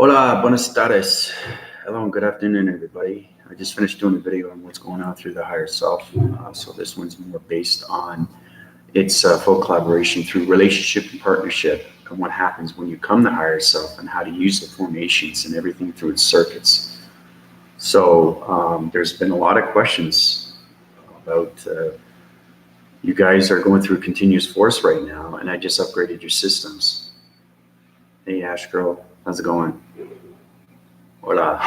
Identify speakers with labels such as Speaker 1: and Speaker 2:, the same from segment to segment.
Speaker 1: Hola, buenas tardes. Hello and good afternoon, everybody. I just finished doing a video on what's going on through the higher self. So this one's more based on its full collaboration through relationship and partnership, and what happens when you come the higher self, and how to use the formations and everything through its circuits. So there's been a lot of questions about you guys are going through continuous force right now, and I just upgraded your systems. Hey, Ash Girl, how's it going? Hola.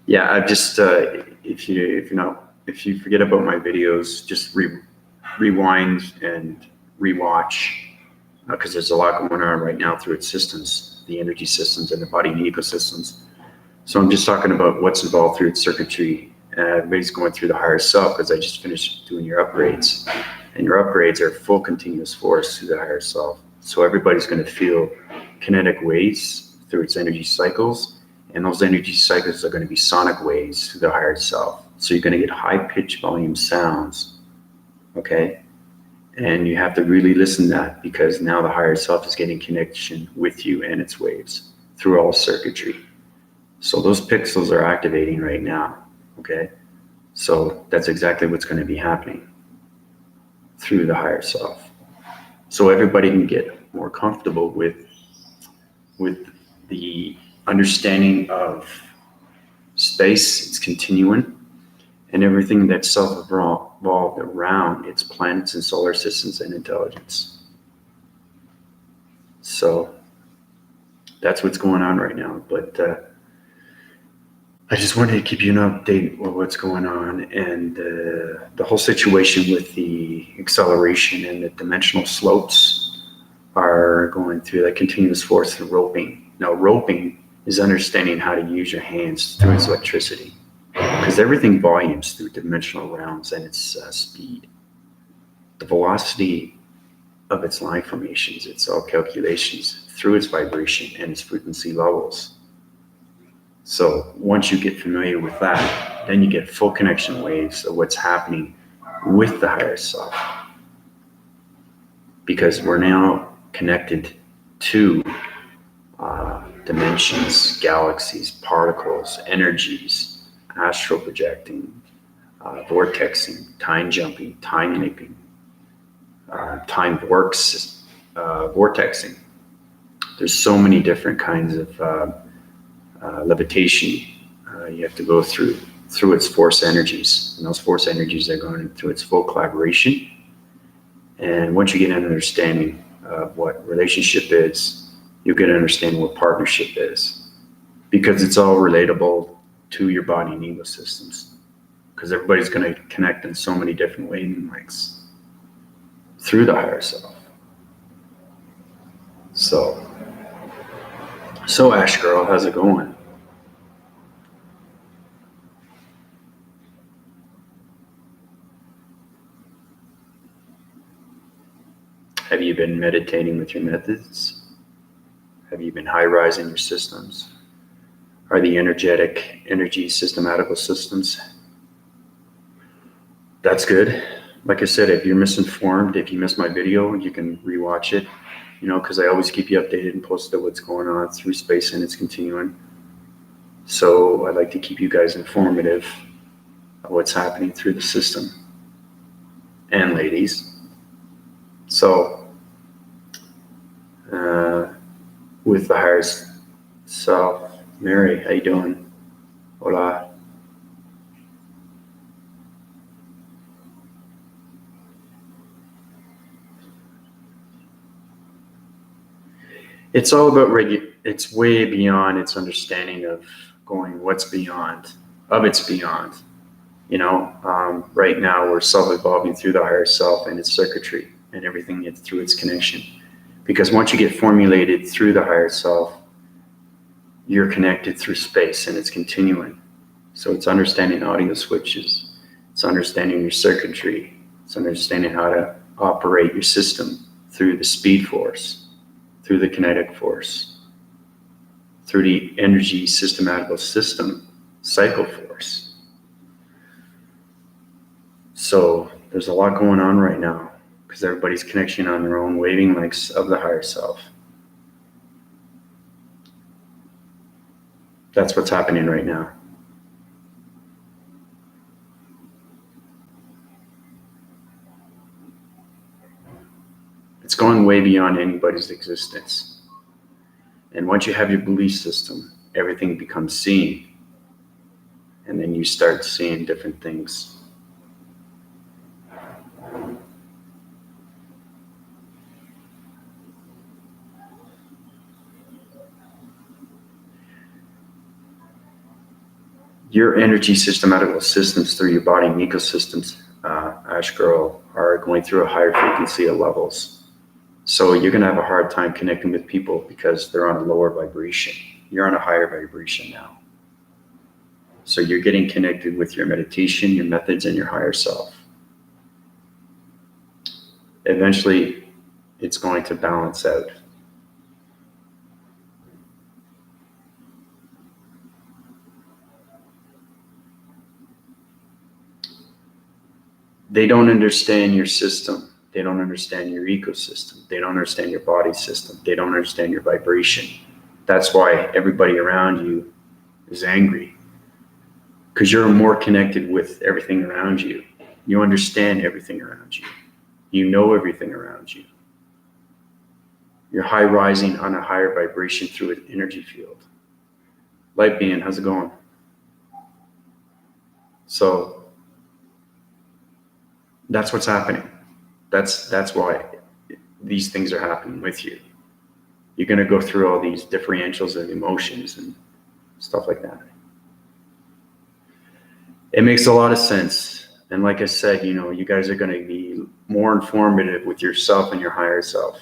Speaker 1: Yeah, I've just if you forget about my videos, just rewind and rewatch, because there's a lot going on right now through its systems, the energy systems and the body and ecosystems. So I'm just talking about what's involved through its circuitry. Everybody's going through the higher self, because I just finished doing your upgrades, and your upgrades are full continuous force through the higher self. So everybody's going to feel kinetic waves through its energy cycles, and those energy cycles are going to be sonic waves through the higher self. So you're going to get high pitch volume sounds, okay? And you have to really listen to that, because now the higher self is getting connection with you and its waves through all circuitry. So those pixels are activating right now, okay? So that's exactly what's going to be happening through the higher self. So everybody can get more comfortable with the understanding of space, its continuum, and everything that's self-evolved around its planets and solar systems and intelligence. So that's what's going on right now. But I just wanted to keep you an update of what's going on, and the whole situation with the acceleration and the dimensional slopes are going through that continuous force of roping. Now, roping is understanding how to use your hands through its electricity, because everything volumes through dimensional realms and its speed. The velocity of its line formations, it's all calculations through its vibration and its frequency levels. So once you get familiar with that, then you get full connection waves of what's happening with the higher self, because we're now connected to dimensions, galaxies, particles, energies, astral projecting, vortexing, time jumping, time leaping, time works, vortexing. There's so many different kinds of levitation you have to go through its force energies, and those force energies are going through its full collaboration. And once you get an understanding of what relationship is, you get an understanding what partnership is, because it's all relatable to your body and ego systems, because everybody's going to connect in so many different wavelengths through the higher self. So Ash Girl, how's it going? Have you been meditating with your methods? Have you been high-rising your systems? Are the energy systematical systems? That's good. Like I said, if you're misinformed, if you missed my video, you can rewatch it, because I always keep you updated and posted what's going on through space and its continuum. So I like to keep you guys informative of what's happening through the system. And ladies. So with the higher self, Mary, how you doing? Hola. It's all about it's way beyond its understanding of going what's beyond of its beyond. Right now we're self-evolving through the higher self and its circuitry and everything through its connection. Because once you get formulated through the higher self, you're connected through space and it's continuing. So it's understanding audio switches, it's understanding your circuitry, it's understanding how to operate your system through the speed force, through the kinetic force, through the energy systematical system cycle force. So there's a lot going on right now, because everybody's connecting on their own wavelengths of the higher self. That's what's happening right now. It's going way beyond anybody's existence. And once you have your belief system, everything becomes seen. And then you start seeing different things. Your energy systematical systems through your body and ecosystems, Ash Girl, are going through a higher frequency of levels. So you're going to have a hard time connecting with people because they're on a lower vibration. You're on a higher vibration now. So you're getting connected with your meditation, your methods, and your higher self. Eventually, it's going to balance out. They don't understand your system. They don't understand your ecosystem. They don't understand your body system. They don't understand your vibration. That's why everybody around you is angry. Because you're more connected with everything around you. You understand everything around you. You know everything around you. You're high rising on a higher vibration through an energy field. Light being, how's it going? So that's what's happening. That's why these things are happening with you. You're going to go through all these differentials of emotions and stuff like that. It makes a lot of sense. And like I said, you guys are going to be more informative with yourself and your higher self.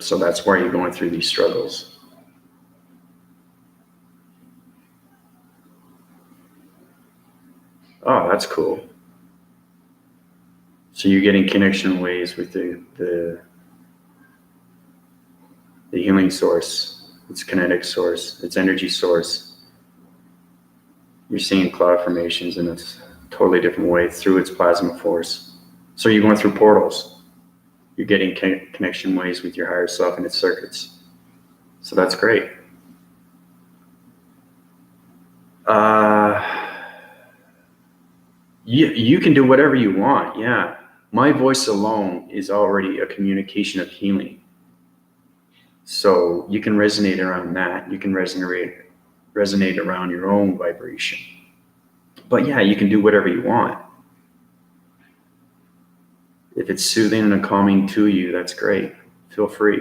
Speaker 1: So that's why you're going through these struggles. Oh, that's cool. So you're getting connection ways with the healing source, its kinetic source, its energy source. You're seeing cloud formations in a totally different way through its plasma force. So you're going through portals. You're getting connection ways with your higher self and its circuits. So that's great. You can do whatever you want. Yeah. My voice alone is already a communication of healing. So you can resonate around that. You can resonate around your own vibration. But yeah, you can do whatever you want. If it's soothing and calming to you, that's great. Feel free.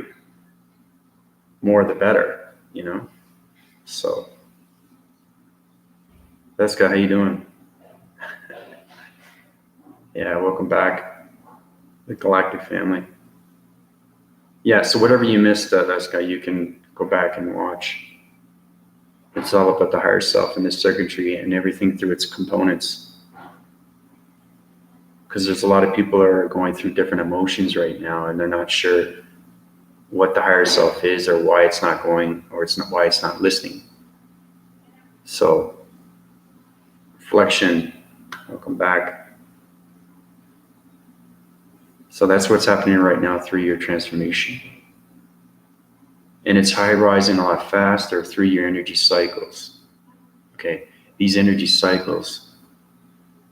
Speaker 1: More the better, So, Veska, how you doing? Yeah, welcome back, the Galactic family. Yeah, so whatever you missed, Veska, you can go back and watch. It's all about the higher self and the circuitry and everything through its components. Because there's a lot of people are going through different emotions right now, and they're not sure what the higher self is or why it's not going, or why it's not listening. So, reflection, welcome back. So that's what's happening right now through your transformation. And it's high rising a lot faster through your energy cycles. Okay, these energy cycles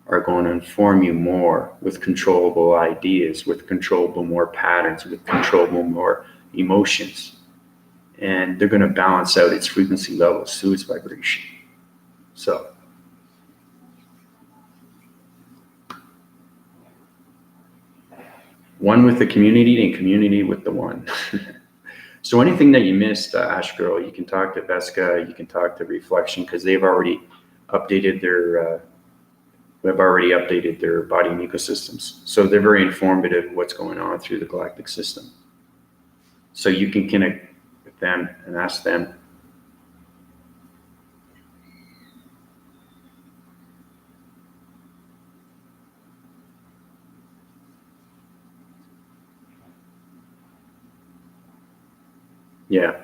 Speaker 1: are going to inform you more with controllable ideas, with controllable more patterns, with controllable more emotions. And they're going to balance out its frequency levels through its vibration. So, one with the community and community with the one. So anything that you missed, Ash Girl, you can talk to Veska, you can talk to Reflection, because they've already updated their body and ecosystems. So they're very informative of what's going on through the galactic system. So you can connect with them and ask them. Yeah.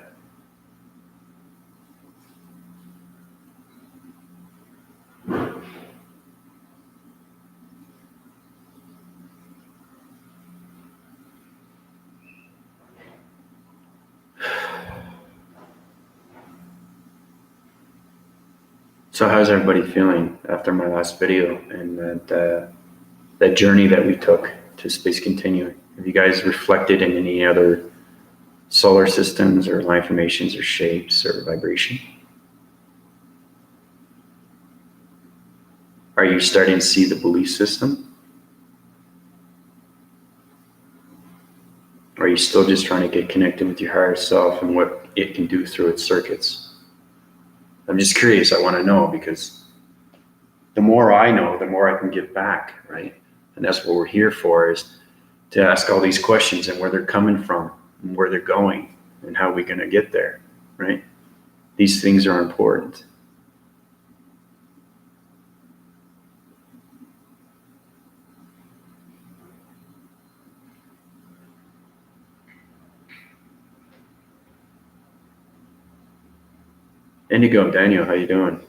Speaker 1: So how's everybody feeling after my last video and that journey that we took to Space Continuing? Have you guys reflected in any other solar systems or line formations or shapes or vibration? Are you starting to see the belief system? Or are you still just trying to get connected with your higher self and what it can do through its circuits? I'm just curious. I want to know, because the more I know, the more I can give back, right? And that's what we're here for, is to ask all these questions and where they're coming from and where they're going and how we're going to get there, right? These things are important. Indigo, Daniel, how you doing?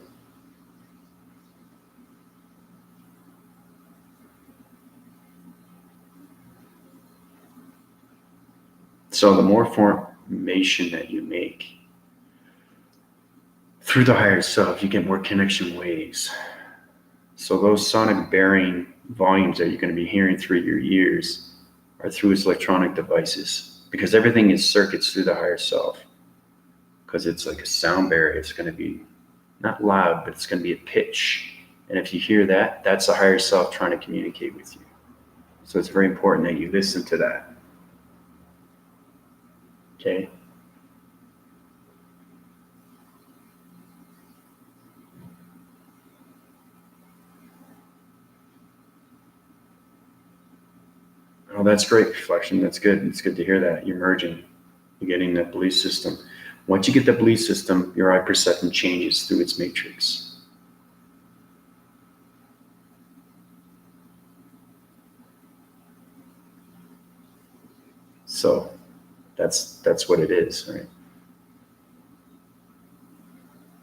Speaker 1: So the more formation that you make through the higher self, you get more connection waves. So those sonic bearing volumes that you're going to be hearing through your ears are through its electronic devices, because everything is circuits through the higher self. Because it's like a sound barrier. It's going to be not loud, but it's going to be a pitch. And if you hear that, that's the higher self trying to communicate with you. So it's very important that you listen to that. Okay? Oh, that's great reflection. That's good. It's good to hear that. You're merging. You're getting that belief system. Once you get the belief system, your eye perception changes through its matrix. So that's what it is, right?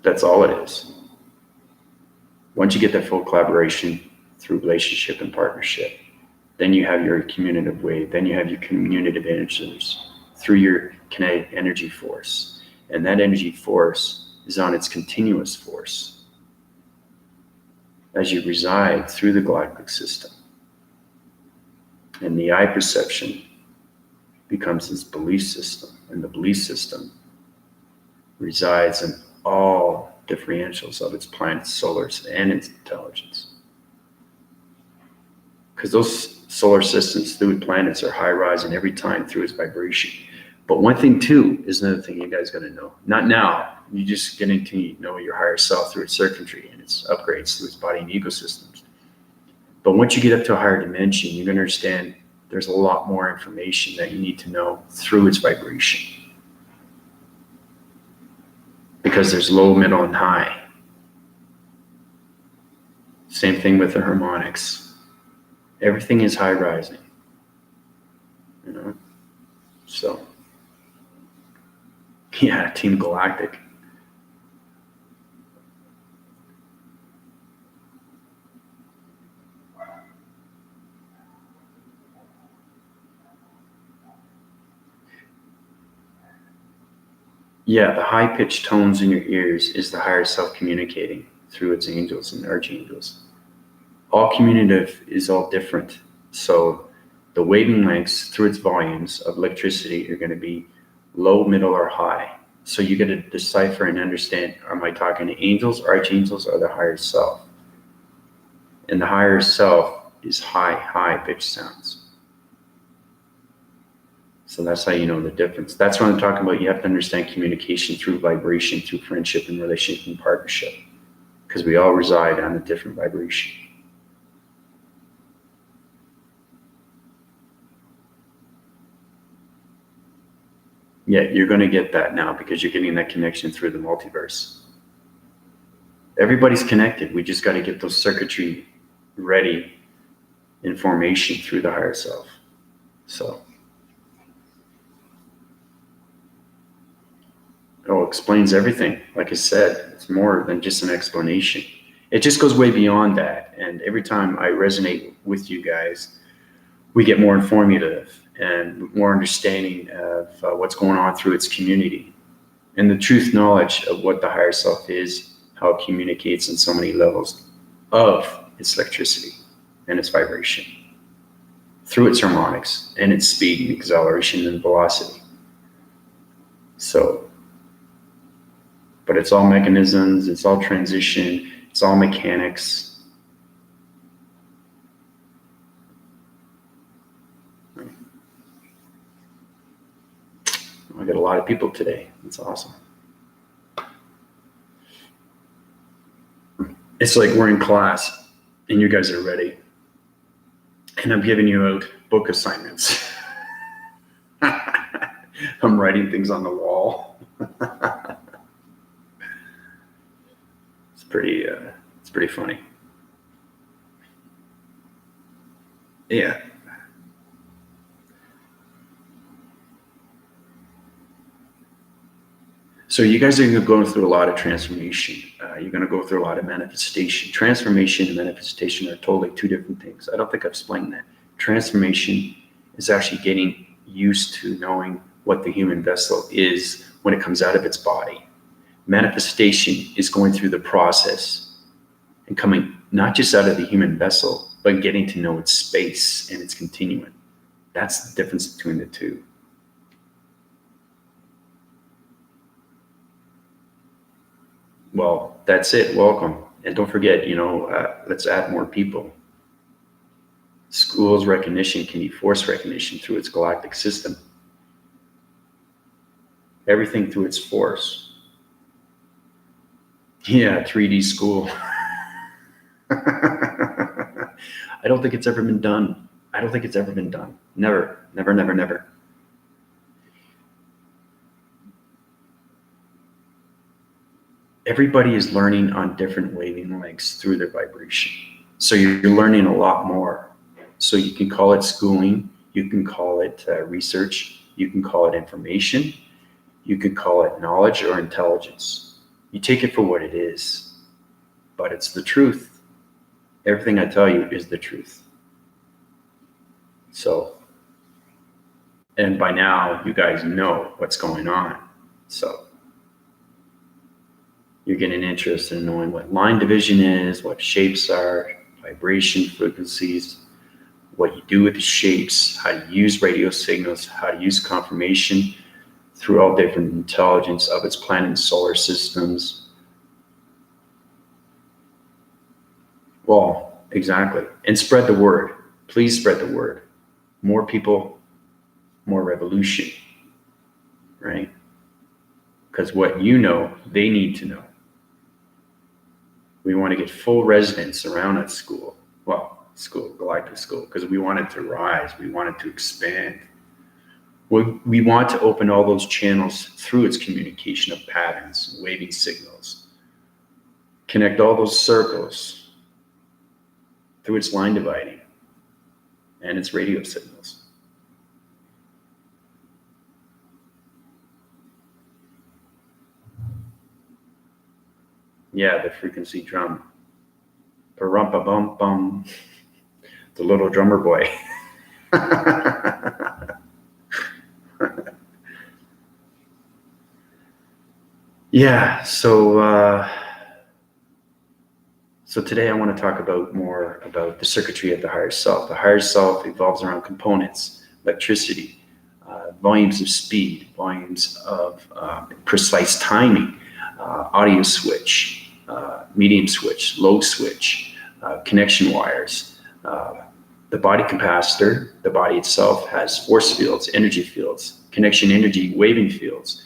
Speaker 1: That's all it is. Once you get that full collaboration through relationship and partnership, then you have your commutative wave, then you have your commutative energies through your kinetic energy force. And that energy force is on its continuous force as you reside through the galactic system. And the eye perception becomes its belief system, and the belief system resides in all differentials of its planets, solars, and its intelligence. Because those solar systems through planets are high rising every time through its vibration. But one thing too is another thing you guys got to know. Not now. You just getting to know your higher self through its circuitry and its upgrades through its body and ecosystems. But once you get up to a higher dimension, you're going to understand there's a lot more information that you need to know through its vibration. Because there's low, middle, and high. Same thing with the harmonics. Everything is high rising. You know? So, yeah, Team Galactic. Yeah, the high-pitched tones in your ears is the higher self communicating through its angels and archangels. All communicative is all different. So the waving lengths through its volumes of electricity are going to be low, middle, or high. So you got to decipher and understand, am I talking to angels, archangels, or the higher self? And the higher self is high pitched sounds. So that's how you know the difference. That's what I'm talking about. You have to understand communication through vibration, through friendship and relationship and partnership, because we all reside on a different vibration. Yeah, you're going to get that now because you're getting that connection through the multiverse. Everybody's connected. We just got to get those circuitry ready in formation through the higher self. So, explains everything. Like I said, it's more than just an explanation. It just goes way beyond that. And every time I resonate with you guys, we get more informative and more understanding of what's going on through its community. And the truth knowledge of what the higher self is how it communicates on so many levels of its electricity and its vibration through its harmonics and its speed and acceleration and velocity. So, but it's all mechanisms, it's all transition, it's all mechanics. I got a lot of people today. That's awesome. It's like we're in class and you guys are ready. And I'm giving you out book assignments. I'm writing things on the wall. It's pretty funny. Yeah. So you guys are going through a lot of transformation. You're going to go through a lot of manifestation. Transformation and manifestation are totally two different things. I don't think I've explained that. Transformation is actually getting used to knowing what the human vessel is when it comes out of its body. Manifestation is going through the process and coming not just out of the human vessel, but getting to know its space and its continuum. That's the difference between the two. Well, that's it. Welcome. And don't forget, let's add more people. School's recognition can be force recognition through its galactic system. Everything through its force. Yeah, 3D school. I don't think it's ever been done. Never, never, never, never. Everybody is learning on different wavelengths through their vibration. So you're learning a lot more. So you can call it schooling, you can call it research, you can call it information, you could call it knowledge or intelligence. You take it for what it is, but it's the truth. Everything I tell you is the truth. So, and by now you guys know what's going on. So you're getting interested in knowing what line division is, what shapes are, vibration frequencies, what you do with the shapes, how to use radio signals, how to use confirmation through all different intelligence of its planet and solar systems. Well, exactly. And spread the word. Please spread the word. More people, more revolution, right? Because what you know, they need to know. We want to get full residents around at school. Well, galactic school, because we want it to rise. We want it to expand. We want to open all those channels through its communication of patterns, waving signals. Connect all those circles through its line dividing and its radio signals. Yeah, the frequency drum. Ba-rum-ba-bum-bum. The little drummer boy. Yeah, so today I want to talk more about the circuitry of the higher self. The higher self evolves around components, electricity, volumes of speed, volumes of precise timing, audio switch, medium switch, low switch, connection wires. The body capacitor, the body itself, has force fields, energy fields, connection energy, waving fields.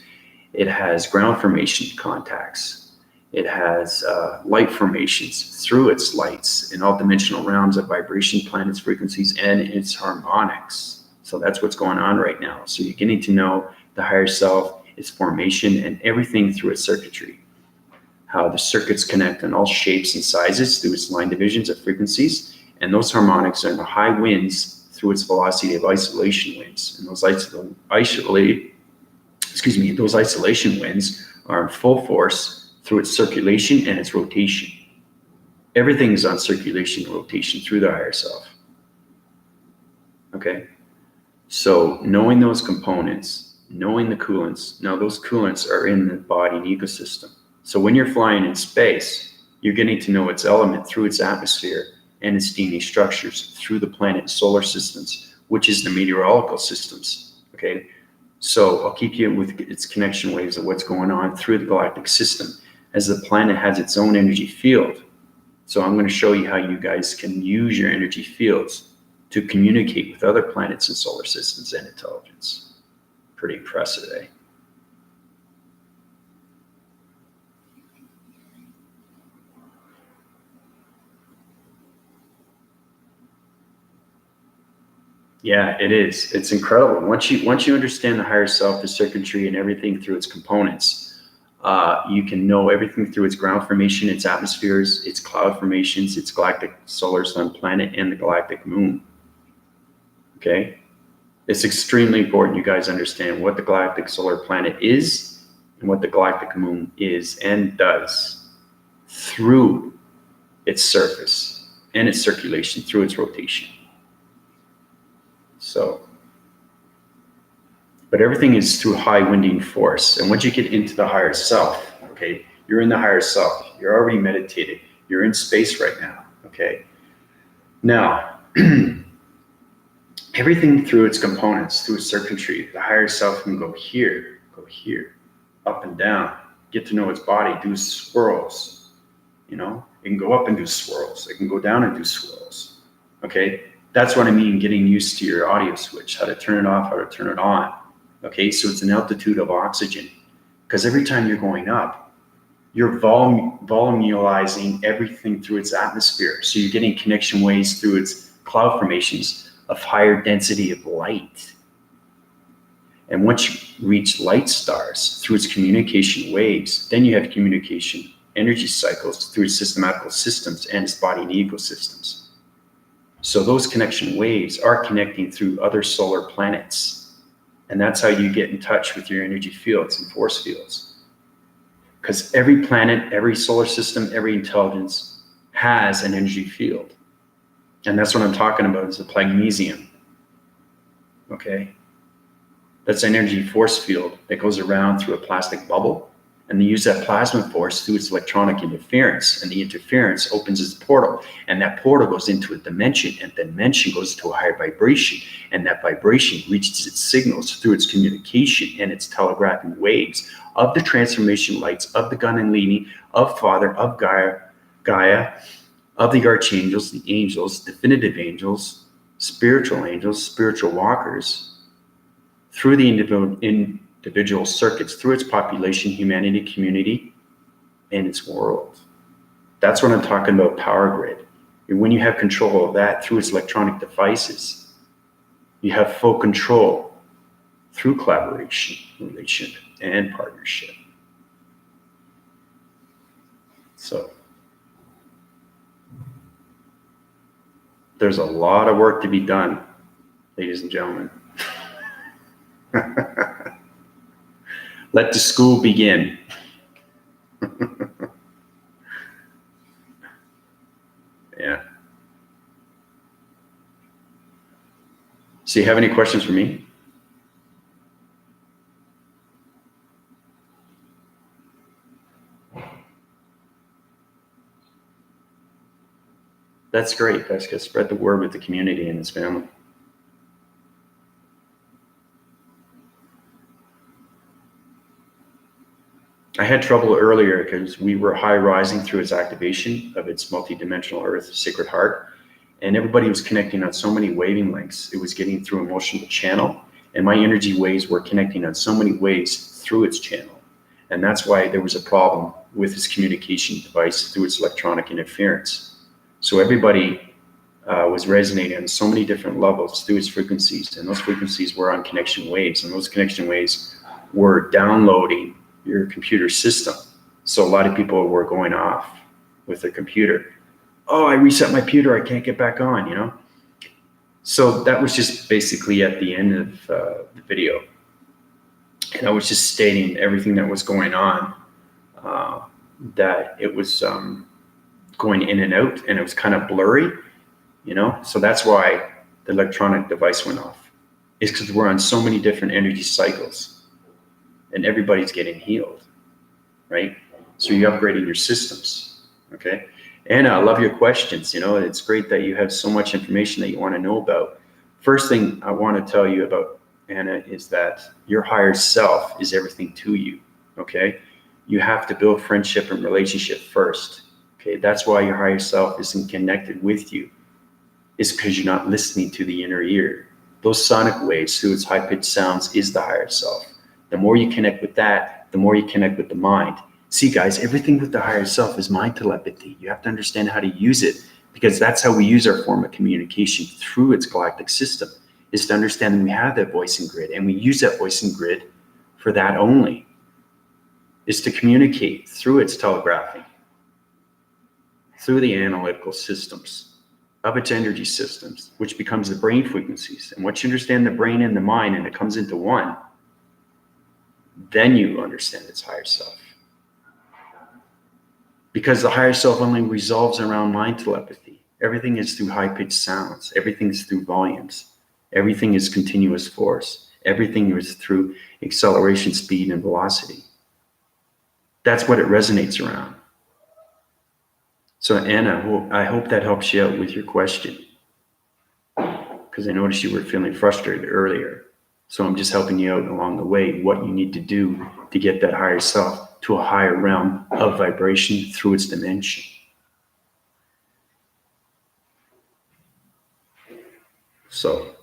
Speaker 1: It has ground formation contacts. It has light formations through its lights in all dimensional realms of vibration, planets, frequencies, and its harmonics. So that's what's going on right now. So you're getting to know the higher self, its formation, and everything through its circuitry. How the circuits connect in all shapes and sizes through its line divisions of frequencies. And those harmonics are in the high winds through its velocity of isolation winds. And those isolation winds are in full force through its circulation and its rotation. Everything is on circulation and rotation through the higher self. Okay? So knowing those components, knowing the coolants, now those coolants are in the body and ecosystem. So when you're flying in space, you're getting to know its element through its atmosphere and its DNA structures through the planet and solar systems, which is the meteorological systems. Okay. So I'll keep you with its connection waves of what's going on through the galactic system, as the planet has its own energy field. So I'm going to show you how you guys can use your energy fields to communicate with other planets and solar systems and intelligence. Pretty impressive, eh? Yeah, it is. It's incredible. Once you understand the higher self, the circuitry, and everything through its components, you can know everything through its ground formation, its atmospheres, its cloud formations, its galactic solar sun planet, and the galactic moon. Okay, it's extremely important you guys understand what the galactic solar planet is and what the galactic moon is and does through its surface and its circulation through its rotation. So, but everything is through high winding force. And once you get into the higher self, okay, you're in the higher self. You're already meditated. You're in space right now, okay? Now, everything through its components, through its circuitry, the higher self can go here, up and down, get to know its body, do swirls, you know? It can go up and do swirls. It can go down and do swirls, okay? That's what I mean, getting used to your audio switch, how to turn it off, how to turn it on. Okay, so it's an altitude of oxygen. Because every time you're going up, you're volumizing everything through its atmosphere. So you're getting connection waves through its cloud formations of higher density of light. And once you reach light stars through its communication waves, then you have communication energy cycles through its systematical systems and its body and ecosystems. So those connection waves are connecting through other solar planets. And that's how you get in touch with your energy fields and force fields. Because every planet, every solar system, every intelligence has an energy field. And that's what I'm talking about, is the plagmesium. Okay? That's an energy force field that goes around through a plastic bubble. And they use that plasma force through its electronic interference, and the interference opens its portal, and that portal goes into a dimension, and the dimension goes to a higher vibration, and that vibration reaches its signals through its communication and its telegraphing waves of the transformation lights of the Kundalini, of Father, of Gaia, of the archangels, the angels, definitive angels, spiritual walkers, through the individual circuits, through its population, humanity, community, and its world. That's what I'm talking about, power grid. And when you have control of that through its electronic devices, you have full control through collaboration, relationship, and partnership. So there's a lot of work to be done, ladies and gentlemen. Let the school begin. Yeah. So you have any questions for me? That's great. That's good. Spread the word with the community and its family. I had trouble earlier because we were high rising through its activation of its multidimensional Earth Sacred Heart, and everybody was connecting on so many waving lengths. It was getting through emotional channel, and my energy waves were connecting on so many ways through its channel. And that's why there was a problem with its communication device through its electronic interference. So everybody was resonating on so many different levels through its frequencies, and those frequencies were on connection waves, and those connection waves were downloading your computer system. So a lot of people were going off with their computer. Oh, I reset my computer, I can't get back on, you know? So that was just basically at the end of the video. And I was just stating everything that was going on, that it was going in and out, and it was kind of blurry, you know? So that's why the electronic device went off. It's because we're on so many different energy cycles, and everybody's getting healed, right? So you're upgrading your systems. Okay. And I love your questions. It's great that you have so much information that you want to know about. First thing I want to tell you about, Anna, is that your higher self is everything to you. Okay. You have to build friendship and relationship first. Okay. That's why your higher self isn't connected with you. It's because you're not listening to the inner ear. Those sonic waves through its high pitched sounds is the higher self. The more you connect with that, the more you connect with the mind. See, guys, everything with the higher self is mind telepathy. You have to understand how to use it, because that's how we use our form of communication through its galactic system, is to understand that we have that voice and grid, and we use that voice and grid for that only, is to communicate through its telegraphing, through the analytical systems of its energy systems, which becomes the brain frequencies. And once you understand the brain and the mind and it comes into one, then you understand its higher self. Because the higher self only resolves around mind telepathy. Everything is through high-pitched sounds. Everything is through volumes. Everything is continuous force. Everything is through acceleration, speed, and velocity. That's what it resonates around. So Anna, I hope that helps you out with your question, because I noticed you were feeling frustrated earlier. So I'm just helping you out along the way, what you need to do to get that higher self to a higher realm of vibration through its dimension. So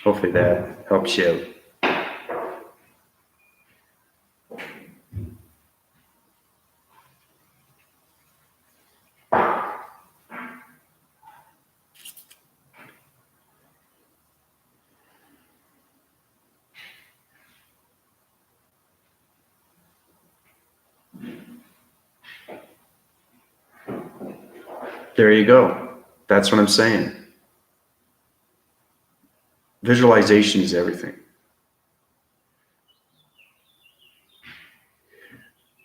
Speaker 1: hopefully that helps you out. There you go. That's what I'm saying. Visualization is everything.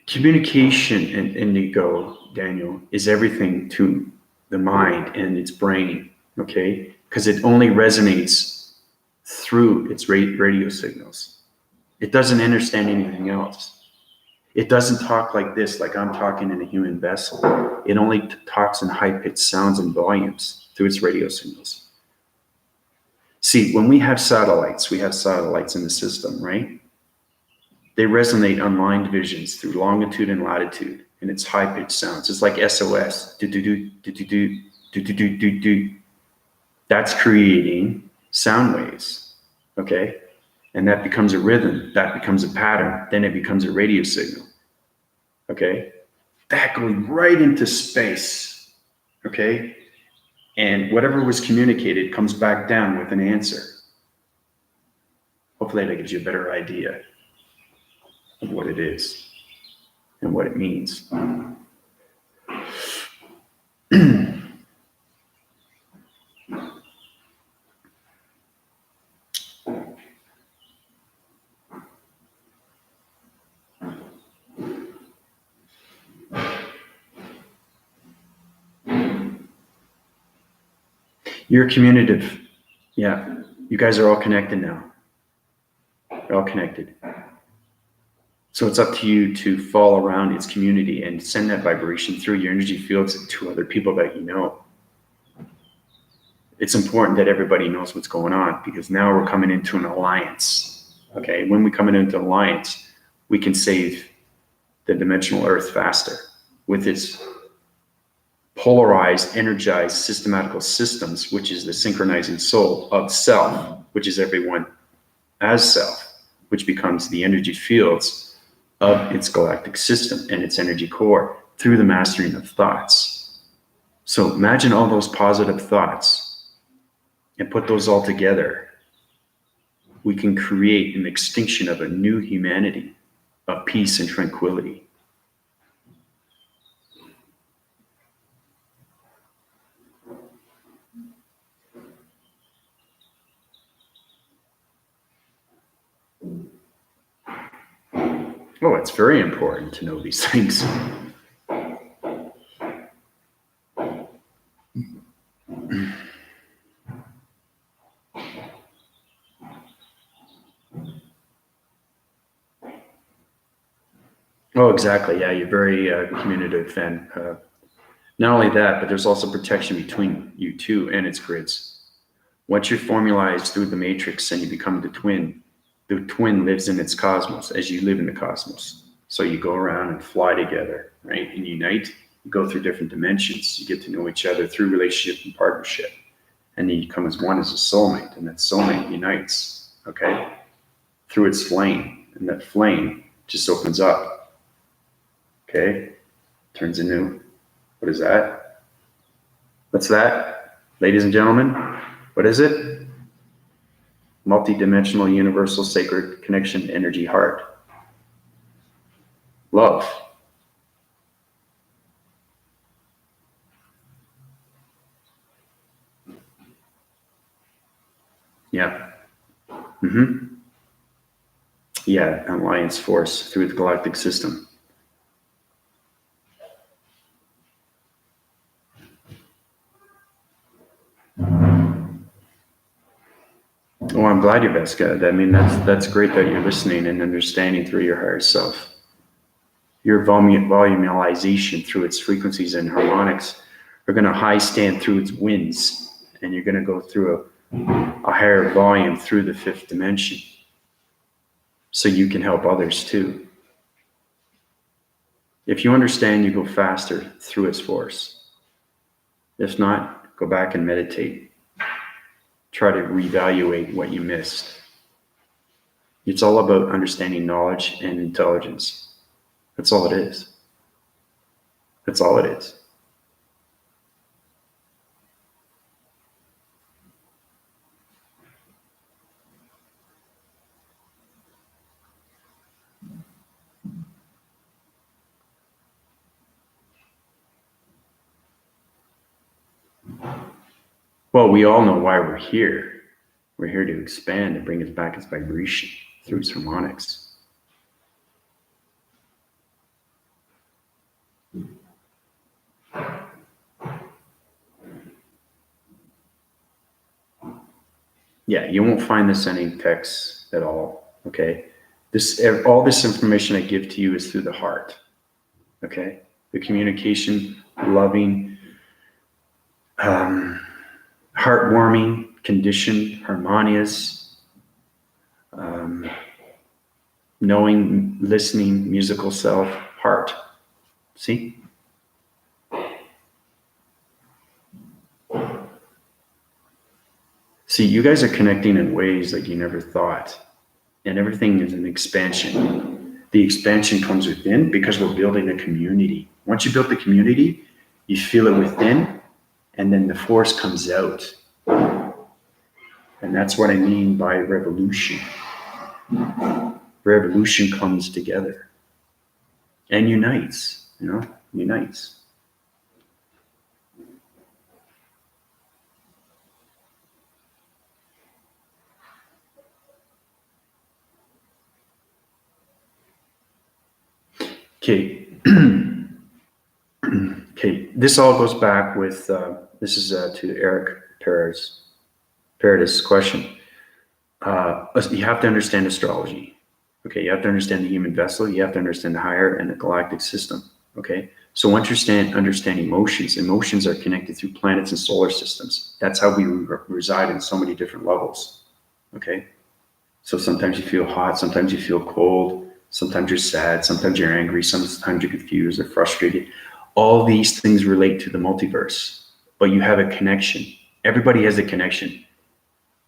Speaker 1: Communication and indigo, Daniel, is everything to the mind and its brain, okay? Because it only resonates through its radio signals. It doesn't understand anything else. It doesn't talk like this, like I'm talking in a human vessel. It only talks in high-pitched sounds and volumes through its radio signals. See, when we have satellites in the system, right? They resonate on line divisions through longitude and latitude, and it's high-pitched sounds. It's like SOS. Do-do-do, do-do-do, do-do-do-do-do. That's creating sound waves, okay? And that becomes a rhythm. That becomes a pattern. Then it becomes a radio signal, okay? That going right into space, okay? And whatever was communicated comes back down with an answer. Hopefully that gives you a better idea of what it is and what it means. You're communicative. Yeah. You guys are all connected now. You're all connected. So it's up to you to fall around its community and send that vibration through your energy fields to other people that you know. It's important that everybody knows what's going on, because now we're coming into an alliance. Okay. When we come into an alliance, we can save the dimensional earth faster with its polarized, energized, systematical systems, which is the synchronizing soul of self, which is everyone as self, which becomes the energy fields of its galactic system and its energy core through the mastering of thoughts. So imagine all those positive thoughts and put those all together. We can create an extinction of a new humanity of peace and tranquility. Oh, it's very important to know these things. Oh, exactly. Yeah, you're very communicative, and not only that, but there's also protection between you two and its grids. Once you're formalized through the matrix and you become the twin lives in its cosmos as you live in the cosmos. So you go around and fly together, right? And unite. You go through different dimensions. You get to know each other through relationship and partnership. And then you come as one as a soulmate, and that soulmate unites, okay? Through its flame. And that flame just opens up, okay? Turns into, what is that? What's that? Ladies and gentlemen, what is it? Multi-dimensional, universal, sacred connection, energy, heart. Love. Yeah. Mm-hmm. Yeah, alliance force through the galactic system. Oh, I'm glad you're Veska. I mean, that's great that you're listening and understanding through your higher self. Your volumization through its frequencies and harmonics are going to high stand through its winds, and you're going to go through a higher volume through the fifth dimension, so you can help others too. If you understand, you go faster through its force. If not, go back and meditate. Try to reevaluate what you missed. It's all about understanding knowledge and intelligence. That's all it is. That's all it is. Well, we all know why we're here. We're here to expand and bring it back its vibration through its harmonics. Yeah, you won't find this any text at all. Okay, all this information I give to you is through the heart. Okay, the communication, loving, heartwarming, conditioned, harmonious, knowing, listening, musical self, heart. See? See, you guys are connecting in ways that you never thought. And everything is an expansion. The expansion comes within because we're building a community. Once you build the community, you feel it within, and then the force comes out. And that's what I mean by revolution. Revolution comes together and unites, unites. Okay. Okay. This all goes back with, this is to Eric Paradis' question. You have to understand astrology. Okay. You have to understand the human vessel. You have to understand the higher and the galactic system. Okay. So once you understand emotions are connected through planets and solar systems. That's how we reside in so many different levels. Okay. So sometimes you feel hot, sometimes you feel cold, sometimes you're sad, sometimes you're angry, sometimes you're confused or frustrated. All these things relate to the multiverse, but you have a connection. Everybody has a connection,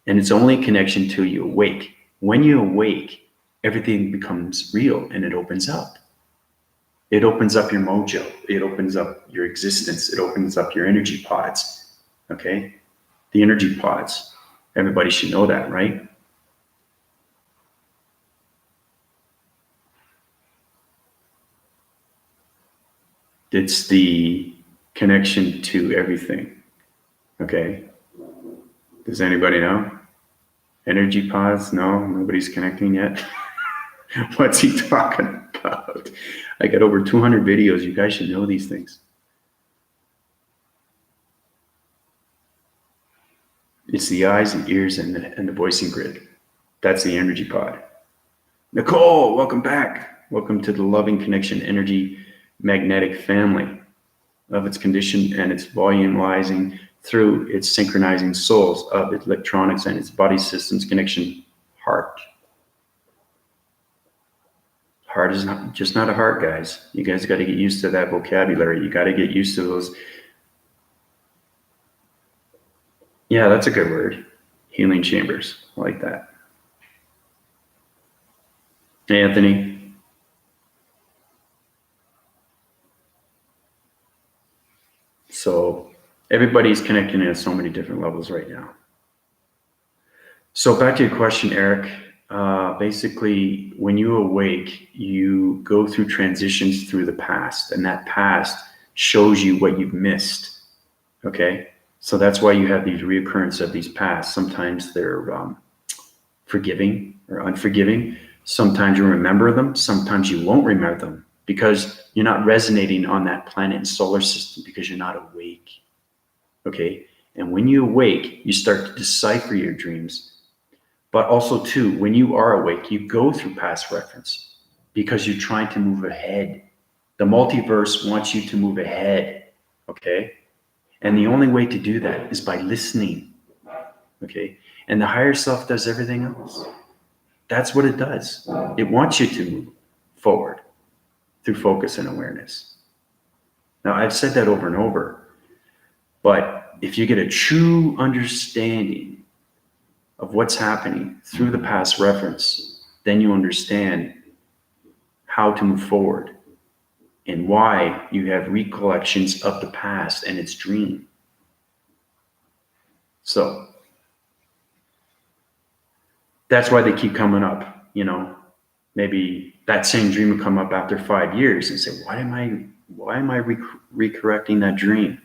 Speaker 1: and it's only a connection till you awake. When you awake, everything becomes real and it opens up. It opens up your mojo. It opens up your existence. It opens up your energy pods. Okay? The energy pods. Everybody should know that, right? It's the connection to everything. Okay? Does anybody know? Energy pods? No, nobody's connecting yet. What's he talking about? I got over 200 videos. You guys should know these things. It's the eyes and ears and the voicing grid. That's the energy pod. Nicole, welcome back. Welcome to the loving connection energy magnetic family of its condition and its volumizing through its synchronizing souls of its electronics and its body systems connection heart. Heart is not a heart, guys. You guys got to get used to that vocabulary. You got to get used to those. Yeah, that's a good word. Healing chambers. I like that. Hey, Anthony. So everybody's connecting at so many different levels right now. So back to your question, Eric. Basically, when you awake, you go through transitions through the past, and that past shows you what you've missed. Okay? So that's why you have these reoccurrence of these pasts. Sometimes they're forgiving or unforgiving. Sometimes you remember them. Sometimes you won't remember them because you're not resonating on that planet and solar system because you're not awake. Okay? And when you awake, you start to decipher your dreams. But also, too, when you are awake, you go through past reference because you're trying to move ahead. The multiverse wants you to move ahead, okay? And the only way to do that is by listening, okay? And the higher self does everything else. That's what it does. It wants you to move forward through focus and awareness. Now, I've said that over and over, but if you get a true understanding of what's happening through the past reference, then you understand how to move forward and why you have recollections of the past and its dream. So that's why they keep coming up. You know, maybe that same dream will come up after 5 years and say, why am I recorrecting that dream?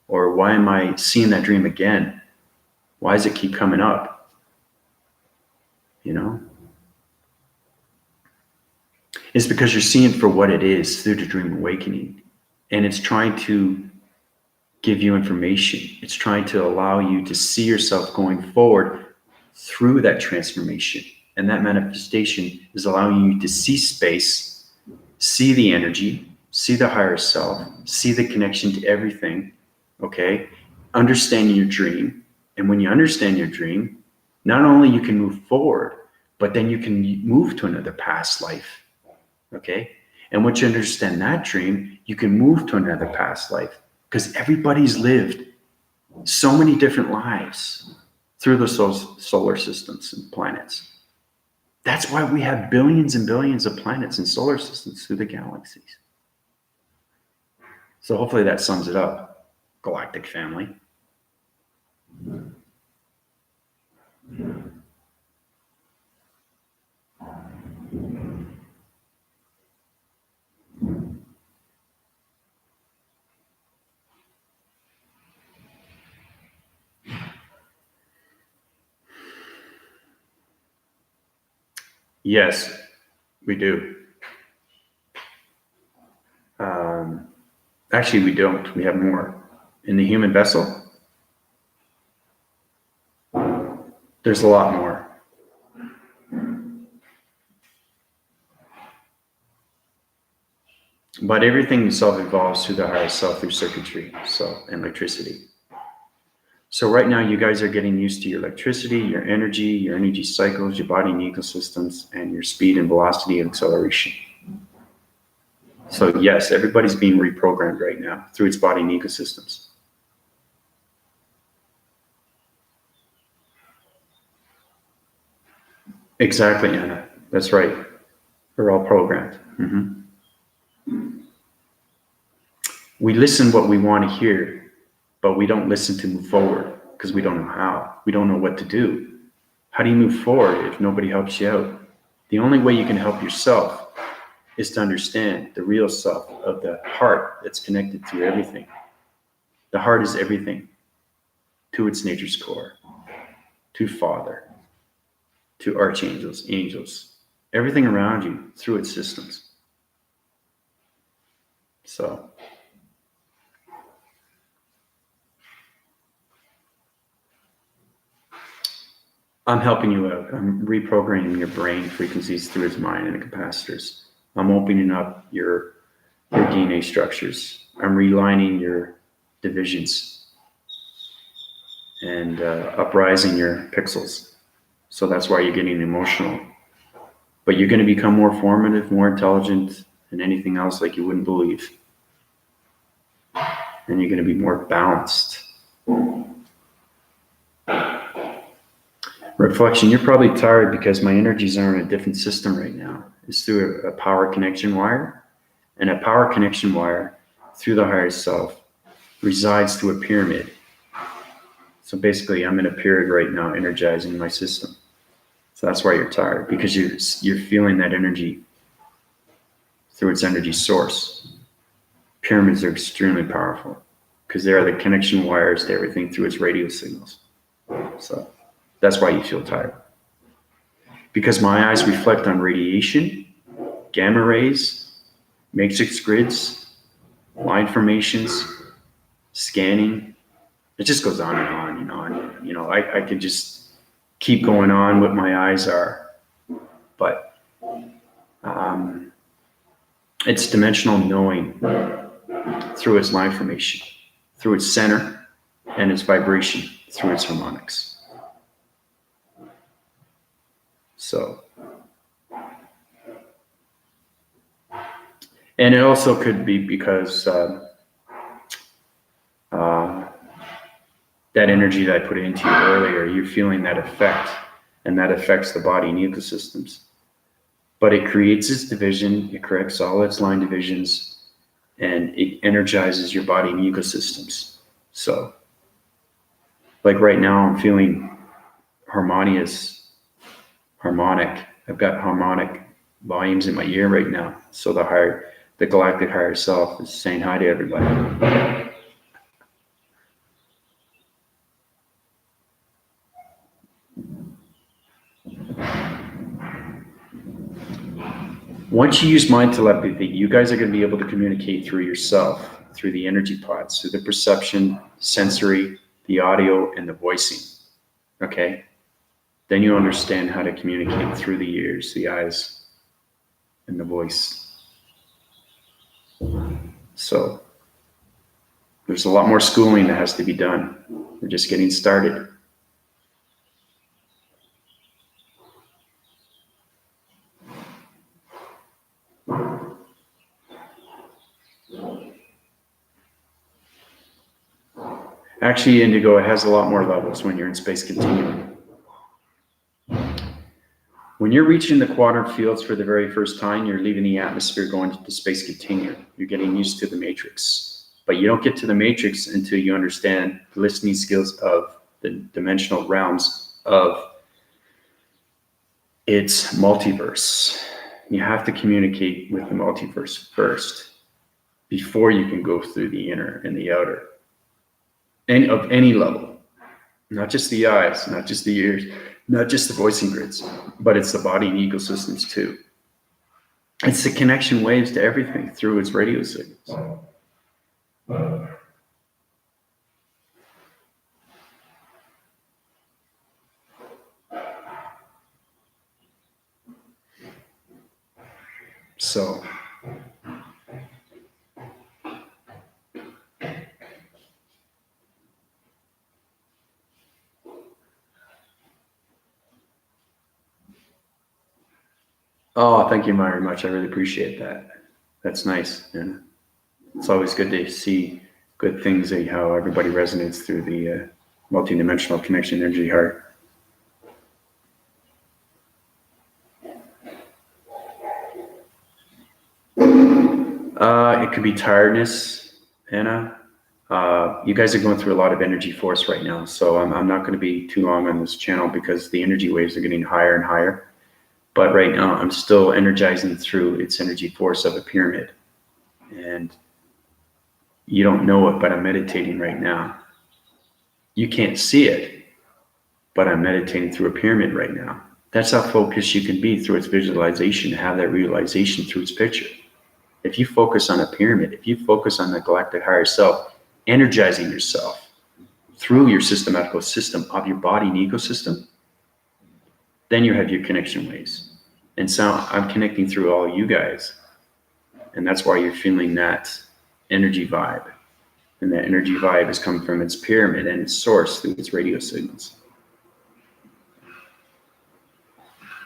Speaker 1: Or why am I seeing that dream again? Why does it keep coming up? You know, it's because you're seeing it for what it is through the dream awakening, and it's trying to give you information. It's trying to allow you to see yourself going forward through that transformation, and that manifestation is allowing you to see space, see the energy, see the higher self, see the connection to everything. Okay, understanding your dream, and when you understand your dream, not only you can move forward, but then you can move to another past life, okay? And once you understand that dream, you can move to another past life because everybody's lived so many different lives through the solar systems and planets. That's why we have billions and billions of planets and solar systems through the galaxies. So hopefully that sums it up, galactic family. Yes, we do. Actually, we don't. We have more. In the human vessel, there's a lot more. But everything self-evolves through the higher self through circuitry, and electricity. So right now, you guys are getting used to your electricity, your energy cycles, your body and ecosystems, and your speed and velocity and acceleration. So yes, everybody's being reprogrammed right now through its body and ecosystems. Exactly, Anna. That's right. We're all programmed. Mm-hmm. We listen what we want to hear, but we don't listen to move forward because we don't know how. We don't know what to do. How do you move forward if nobody helps you out? The only way you can help yourself is to understand the real self of the heart that's connected to everything. The heart is everything to its nature's core, to Father, to archangels, angels, everything around you through its systems. So I'm helping you out. I'm reprogramming your brain frequencies through its mind and the capacitors. I'm opening up your DNA structures. I'm realigning your divisions and uprising your pixels. So that's why you're getting emotional. But you're going to become more formative, more intelligent than anything else like you wouldn't believe. And you're going to be more balanced. Reflection, you're probably tired because my energies are in a different system right now. It's through a power connection wire. And a power connection wire through the higher self resides through a pyramid. So basically, I'm in a pyramid right now, energizing my system. So that's why you're tired, because you're feeling that energy through its energy source. Pyramids are extremely powerful because they are the connection wires to everything through its radio signals. So that's why you feel tired. Because my eyes reflect on radiation, gamma rays, matrix grids, line formations, scanning. It just goes on and on, I could just keep going on what my eyes are, but it's dimensional knowing through its line formation, through its center, and its vibration through its harmonics. So, and it also could be because that energy that I put into you earlier, you're feeling that effect, and that affects the body and ecosystems. But it creates its division, it corrects all its line divisions, and it energizes your body and ecosystems. So, like right now, I'm feeling harmonic. I've got harmonic volumes in my ear right now. So the galactic higher self is saying hi to everybody. Once you use mind telepathy, you guys are going to be able to communicate through yourself, through the energy pods, through the perception, sensory, the audio, and the voicing. Okay? Then you understand how to communicate through the ears, the eyes, and the voice. So there's a lot more schooling that has to be done. We're just getting started. Actually, Indigo, it has a lot more levels when you're in space continuum. When you're reaching the quadrant fields for the very first time, you're leaving the atmosphere, going to the space continuum. You're getting used to the matrix. But you don't get to the matrix until you understand the listening skills of the dimensional realms of its multiverse. You have to communicate with the multiverse first before you can go through the inner and the outer. And of any level, not just the eyes, not just the ears, not just the voicing grids, but it's the body and ecosystems too. It's the connection waves to everything through its radio signals. So, oh, thank you very much. I really appreciate that. That's nice. And it's always good to see good things, how everybody resonates through the multidimensional connection energy heart. It could be tiredness, Anna. You guys are going through a lot of energy force right now. So I'm not going to be too long on this channel because the energy waves are getting higher and higher. But right now, I'm still energizing through its energy force of a pyramid. And you don't know it, but I'm meditating right now. You can't see it, but I'm meditating through a pyramid right now. That's how focused you can be through its visualization, have that realization through its picture. If you focus on a pyramid, if you focus on the galactic higher self, energizing yourself through your systematical system of your body and ecosystem, then you have your connection waves. And so I'm connecting through all you guys And that's why you're feeling that energy vibe. And that energy vibe is coming from its pyramid and its source through its radio signals.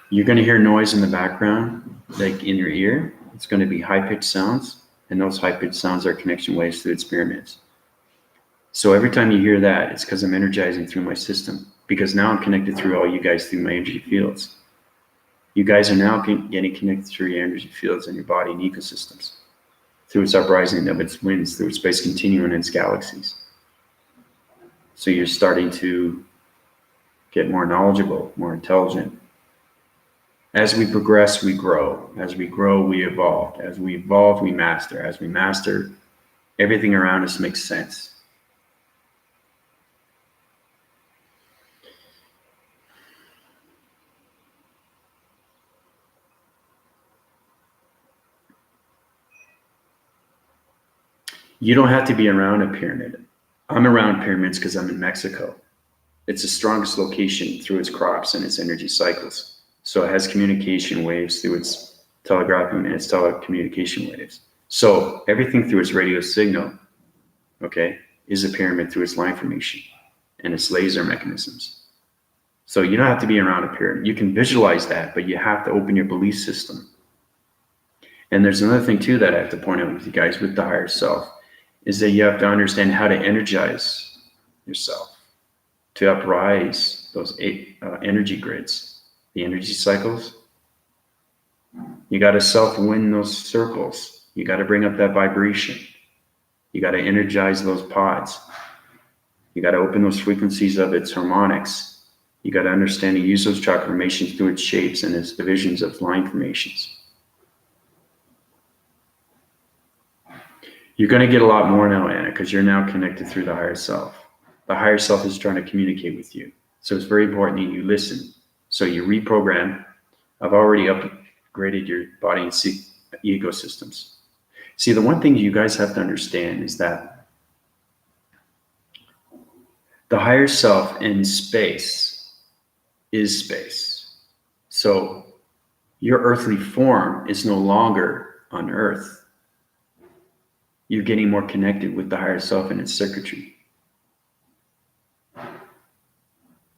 Speaker 1: You're going to hear noise in the background, like in your ear. It's going to be high-pitched sounds, and those high-pitched sounds are connection waves through its pyramids. So every time you hear that, it's because I'm energizing through my system, because now I'm connected through all you guys through my energy fields. You guys are now getting connected through your energy fields and your body and ecosystems, through its uprising of its winds, through its space continuum and its galaxies. So you're starting to get more knowledgeable, more intelligent. As we progress, we grow. As we grow, we evolve. As we evolve, we master. As we master, everything around us makes sense. You don't have to be around a pyramid. I'm around pyramids because I'm in Mexico. It's the strongest location through its crops and its energy cycles. So it has communication waves through its telegraphing and its telecommunication waves. So everything through its radio signal, okay, is a pyramid through its line formation and its laser mechanisms. So you don't have to be around a pyramid. You can visualize that, but you have to open your belief system. And there's another thing too that I have to point out with you guys with the higher self, is that you have to understand how to energize yourself, to uprise those energy grids, the energy cycles. You got to self-win those circles. You got to bring up that vibration. You got to energize those pods. You got to open those frequencies of its harmonics. You got to understand and use those chakra formations through its shapes and its divisions of line formations. You're going to get a lot more now, Anna, because you're now connected through the higher self. The higher self is trying to communicate with you. So it's very important that you listen. So you reprogram. I've already upgraded your body and ecosystems. See, the one thing you guys have to understand is that the higher self in space is space. So your earthly form is no longer on Earth. You're getting more connected with the higher self and its circuitry.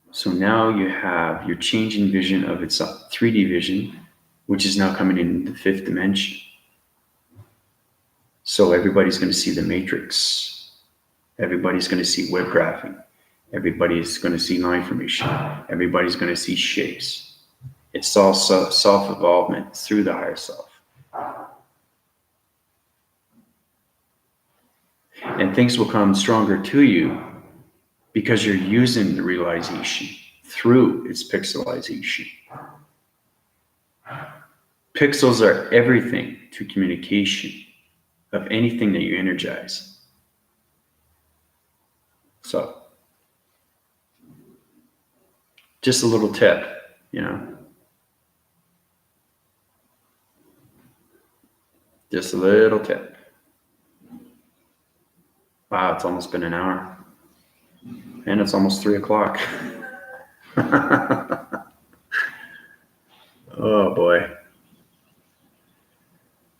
Speaker 1: So now you have your changing vision of its 3D vision, which is now coming in the 5th dimension. So everybody's going to see the matrix. Everybody's going to see web graphing. Everybody's going to see line formation. Everybody's going to see shapes. It's all self-evolvement through the higher self. And things will come stronger to you because you're using the realization through its pixelization. Pixels are everything to communication of anything that you energize. So, just a little tip, you know. Just a little tip. Wow, it's almost been an hour. And it's almost 3 o'clock. Oh boy.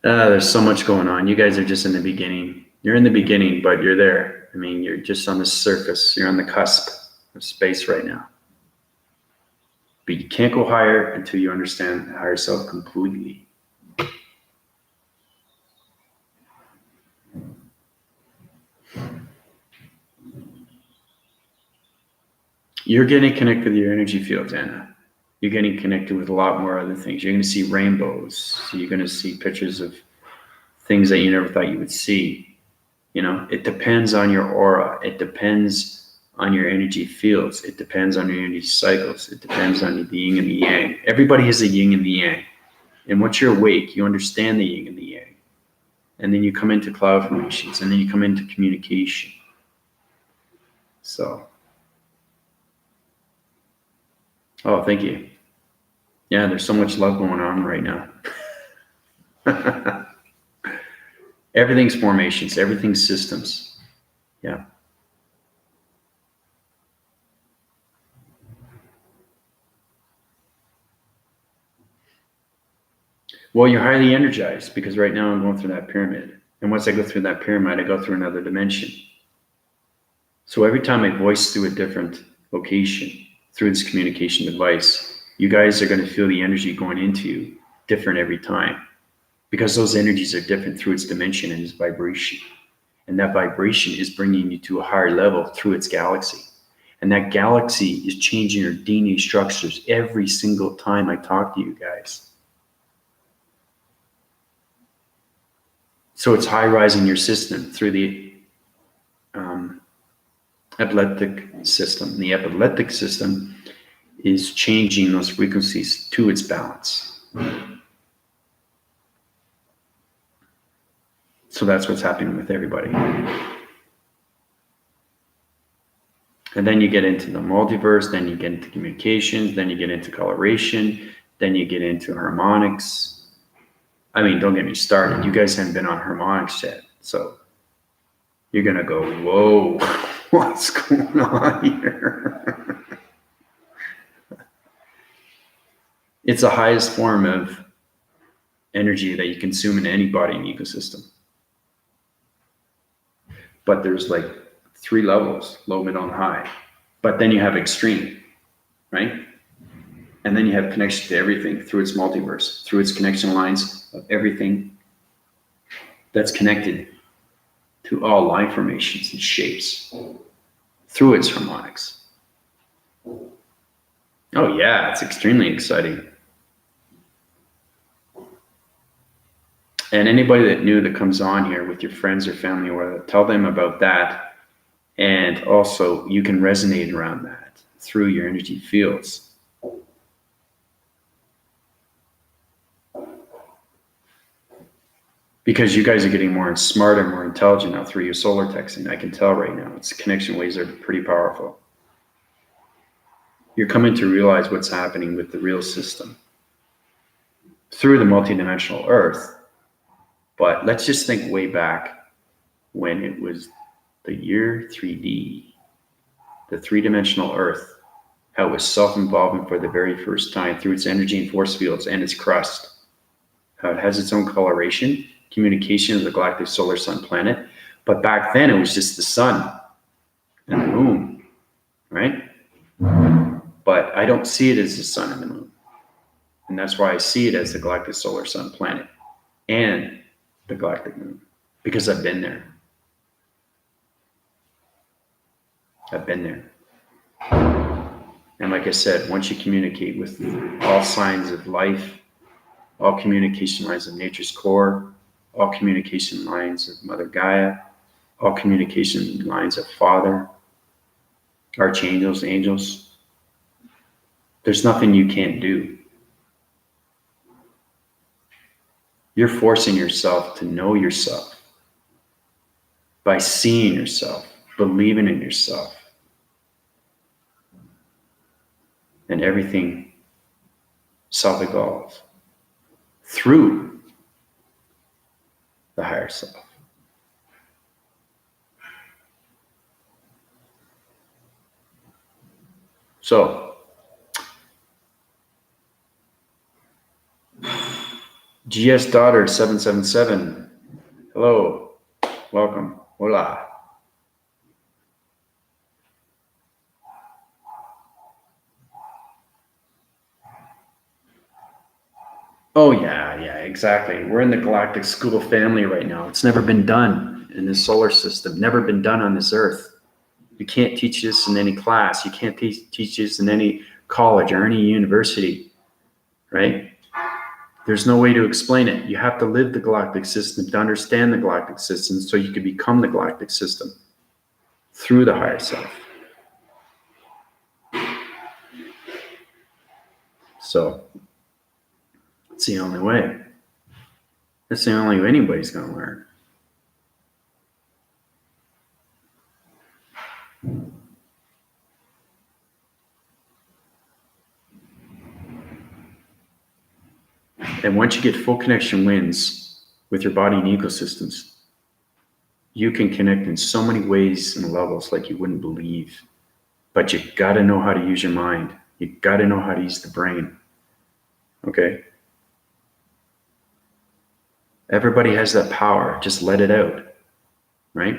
Speaker 1: There's so much going on. You guys are just in the beginning. You're in the beginning, but you're there. I mean, you're just on the surface. You're on the cusp of space right now. But you can't go higher until you understand the higher self completely. You're getting connected with your energy fields, Anna. You're getting connected with a lot more other things. You're going to see rainbows. So you're going to see pictures of things that you never thought you would see. You know, it depends on your aura. It depends on your energy fields. It depends on your energy cycles. It depends on the yin and the yang. Everybody has a yin and the yang. And once you're awake, you understand the yin and the yang. And then you come into cloud formations, and then you come into communication. So, oh, thank you. Yeah, there's so much love going on right now. Everything's formations, everything's systems. Yeah. Well, you're highly energized because right now I'm going through that pyramid. And once I go through that pyramid, I go through another dimension. So every time I voice through a different location, through this communication device, you guys are going to feel the energy going into you different every time, because those energies are different through its dimension and its vibration. And that vibration is bringing you to a higher level through its galaxy. And that galaxy is changing your DNA structures every single time I talk to you guys. So it's high-rising your system through the epileptic system. The epileptic system is changing those frequencies to its balance. So that's what's happening with everybody. And then you get into the multiverse, then you get into communications, then you get into coloration, then you get into harmonics. I mean, don't get me started. You guys haven't been on harmonics yet. So you're going to go, whoa, what's going on here? It's the highest form of energy that you consume in any body and ecosystem. But there's like 3 levels, low, middle, and high. But then you have extreme, right? And then you have connection to everything through its multiverse, through its connection lines of everything that's connected to all line formations and shapes through its harmonics. Oh yeah, it's extremely exciting. And anybody that new that comes on here with your friends or family or whatever, tell them about that. And also you can resonate around that through your energy fields. Because you guys are getting more smarter, more intelligent now through your solar texting. I can tell right now, its connection waves are pretty powerful. You're coming to realize what's happening with the real system through the multidimensional Earth. But let's just think way back when it was the year 3D, the three-dimensional Earth, how it was self-evolving for the very first time through its energy and force fields and its crust, how it has its own coloration, communication of the galactic solar sun planet. But back then it was just the sun and the moon, right? But I don't see it as the sun and the moon. And that's why I see it as the galactic solar sun planet and the galactic moon, because I've been there. I've been there. And like I said, once you communicate with all signs of life, all communication lines of nature's core, all communication lines of Mother Gaia, all communication lines of Father, archangels, angels, there's nothing you can't do. You're forcing yourself to know yourself by seeing yourself, believing in yourself, and everything self-evolves through the higher self. So, GS Daughter 777, hello, welcome, hola. Oh yeah, exactly. We're in the galactic school of family right now. It's never been done in this solar system, never been done on this earth. You can't teach this in any class. You can't teach this in any college or any university, right? There's no way to explain it. You have to live the galactic system to understand the galactic system so you can become the galactic system through the higher self. So it's the only way. It's the only way anybody's going to learn. And once you get full connection winds with your body and ecosystems, you can connect in so many ways and levels like you wouldn't believe. But you got to know how to use your mind. You got to know how to use the brain. Okay? Everybody has that power. Just let it out, right?